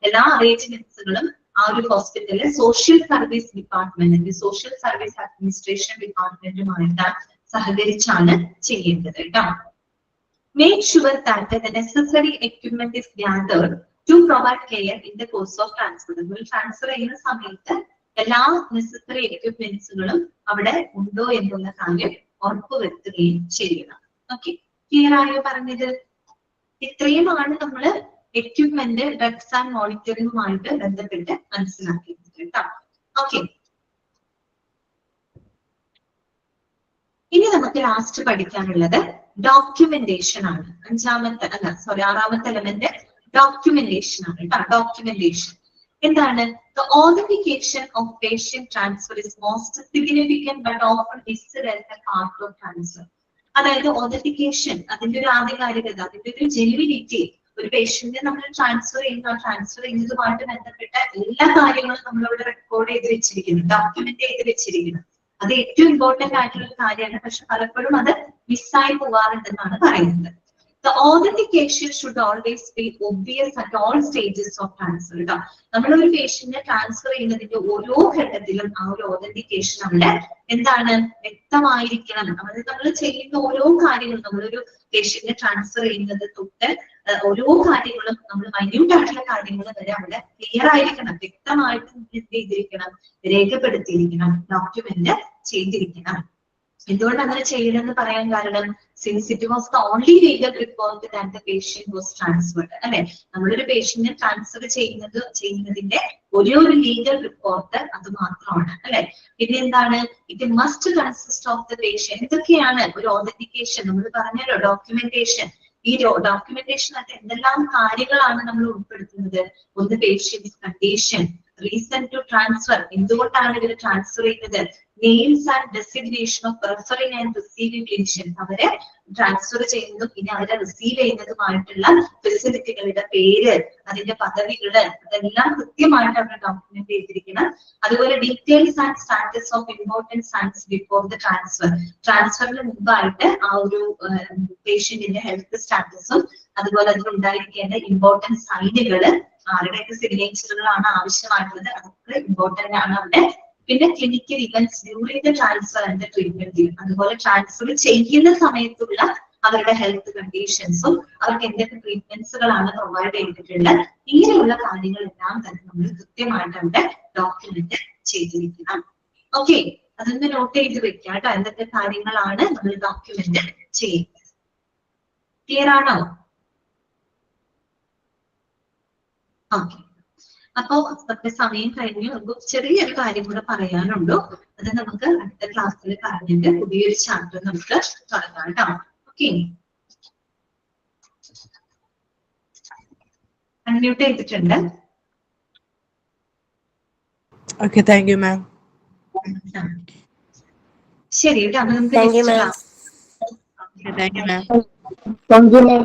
എല്ലാ അറേഞ്ച്മെന്റ്സുകളും ആ ഒരു ഹോസ്പിറ്റലിലെ social service department, social service administration ഡിപ്പാർട്ട്മെന്റുമായിട്ടാണ് സഹകരിച്ചാണ് ചെയ്യേണ്ടത് കേട്ടോ. Make sure that the necessary equipment is gathered to provide care in the course of transfer. Transfer ചെയ്യുന്ന സമയത്ത് എല്ലാ നെസസറി എക്യുപ്മെന്റ്സുകളും അവിടെ ഉണ്ടോ എന്നുള്ള കാര്യം ഉറപ്പുവരുത്തുകയും ചെയ്യണം. ഓക്കെ, ക്ലിയർ ആയോ പറഞ്ഞത്? ഇത്രയുമാണ് നമ്മള് എക്യുപ്മെന്റ് ഡ്രഗ്സ് ആൻഡ് മോണിറ്ററിംഗുമായിട്ട് ബന്ധപ്പെട്ട് മനസ്സിലാക്കിയത് കേട്ടോ. ഓക്കെ, ഇനി നമുക്ക് ലാസ്റ്റ് പഠിക്കാനുള്ളത് ഡോക്യുമെന്റേഷൻ ആണ്. ആറാമത്തെ എലമെന്റ് ഡോക്യുമെന്റേഷൻ ആണ് കേട്ടോ. ഡോക്യുമെന്റേഷൻ എന്താണ്? The authentication of patient transfer is most significant but often missed as a part of transfer. അതായത് ഓതന്റിക്കേഷൻ, അതിന്റെ ഒരു ആധികാരികത, അതിന്റെ ഒരു ജെനുവിനിറ്റി, ഒരു പേഷ്യന്റിനെ നമ്മൾ ട്രാൻസ്ഫർ ചെയ്യുന്നതുമായിട്ട് ബന്ധപ്പെട്ട എല്ലാ കാര്യങ്ങളും നമ്മളിവിടെ റെക്കോർഡ് ചെയ്ത് വെച്ചിരിക്കുന്നു, ഡോക്യുമെന്റ് ചെയ്ത് വെച്ചിരിക്കുന്നു. അത് ഏറ്റവും ഇമ്പോർട്ടന്റ് ആയിട്ടുള്ള ഒരു കാര്യമാണ്. പക്ഷെ പലപ്പോഴും അത് മിസ്സായി പോകാറുണ്ടെന്നാണ് പറയുന്നത്. The authentication should always be obvious at all stages of transfer. നമ്മളൊരു പേഷ്യന്റിനെ ട്രാൻസ്ഫർ ചെയ്യുന്നതിന്റെ ഓരോ ഘട്ടത്തിലും ആ ഒരു ഓതന്റിക്കേഷൻ അവിടെ എന്താണ്, വ്യക്തമായിരിക്കണം. അതായത് നമ്മൾ ചെയ്യുന്ന ഓരോ കാര്യങ്ങളും, നമ്മളൊരു പേഷ്യന്റിനെ ട്രാൻസ്ഫർ ചെയ്യുന്നത് തൊട്ട് ഓരോ കാര്യങ്ങളും, നമ്മൾ മൈന്യൂട്ട് ആയിട്ടുള്ള കാര്യങ്ങൾ വരെ അവിടെ ക്ലിയർ ആയിരിക്കണം, വ്യക്തമായിട്ട് എന്ത് ചെയ്തിരിക്കണം, രേഖപ്പെടുത്തിയിരിക്കണം, ഡോക്യുമെന്റ് ചെയ്തിരിക്കണം. എന്തുകൊണ്ട് അങ്ങനെ ചെയ്യണമെന്ന് പറയാൻ കാരണം, since it was the only legal report that the patient was transferred. അല്ലെ, നമ്മളൊരു പേഷ്യന്റിനെ ട്രാൻസ്ഫർ ചെയ്യുന്നതിന്റെ ഒരേ ഒരു ലീഗൽ റിപ്പോർട്ട് അത് മാത്രമാണ്. അല്ലെ, പിന്നെ എന്താണ്, it must consist of the patient. എന്തൊക്കെയാണ് ഒരു ഓതന്റിക്കേഷൻ? നമ്മൾ പറഞ്ഞല്ലോ ഡോക്യുമെന്റേഷൻ. ഈ ഡോക്യുമെന്റേഷൻ അത് എന്തെല്ലാം കാര്യങ്ങളാണ് നമ്മൾ ഉൾപ്പെടുത്തുന്നത്? ഒന്ന് patient condition, reason to transfer, എന്തുകൊണ്ടാണ് ഇവർ ട്രാൻസ്ഫർ ചെയ്യുന്നത്, names and designation of referring and receiving clinicians, അവരെ ട്രാൻസ്ഫർ ചെയ്യുന്നതും പിന്നെ അവരെ റിസീവ് ചെയ്യുന്നതുമായിട്ടുള്ള ഫെസിലിറ്റികളുടെ പേര്, അതിന്റെ പദവികള്, അതെല്ലാം കൃത്യമായിട്ട് അവർ ഡോക്യുമെന്റ് ചെയ്തിരിക്കണം. അതുപോലെ details and status of important signs before the transfer, ട്രാൻസ്ഫറിന് മുമ്പായിട്ട് ആ ഒരു പേഷ്യന്റിന്റെ ഹെൽത്ത് സ്റ്റാറ്റസും അതുപോലെ അതിലുണ്ടായിരിക്കേണ്ട ഇമ്പോർട്ടൻറ്റ് സൈനുകള്, ആരുടെയൊക്കെ സിഗ്നേച്ചറുകളാണ് ആവശ്യമായിട്ടുള്ളത്, അതൊക്കെ ഇമ്പോർട്ടന്റ് ആണ് അവിടെ. പിന്നെ clinical events during the transfer and treatment, അതുപോലെ ട്രാൻസ്ഫർ ചെയ്യുന്ന സമയത്തുള്ള അവരുടെ ഹെൽത്ത് കണ്ടീഷൻസും അവർക്ക് എന്തൊക്കെ ട്രീറ്റ്മെന്റ്സുകളാണ് പ്രൊവൈഡ് ചെയ്തിട്ടുള്ളത്, ഇങ്ങനെയുള്ള കാര്യങ്ങളെല്ലാം തന്നെ നമ്മൾ കൃത്യമായിട്ട് അവിടെ ഡോക്യുമെന്റ് ചെയ്തിരിക്കണം. ഓക്കെ, അതൊന്ന് നോട്ട് ചെയ്ത് വെക്കാം കേട്ടോ, എന്തൊക്കെ കാര്യങ്ങളാണ് നമ്മൾ ഡോക്യുമെന്റ് ചെയ്യുന്നത്. ക്ലിയർ ആണോ? ഓക്കെ, അപ്പോ നമ്മുടെ സമയം കഴിഞ്ഞു. നമുക്ക് ചെറിയൊരു കാര്യം കൂടെ പറയാനുണ്ടോ, അത് നമുക്ക് അടുത്ത ക്ലാസ്സിൽ പറഞ്ഞിട്ട് പുതിയൊരു ചാപ്റ്റർ നമുക്ക് തുടങ്ങാം കേട്ടോ. ഓക്കെ, അൺമ്യൂട്ട് ചെയ്തിട്ടുണ്ട്. Okay, thank you ma'am. ശരി കേട്ടോ, അപ്പൊ നമുക്ക് thank you ma'am. Thank you ma'am. Thank you ma'am.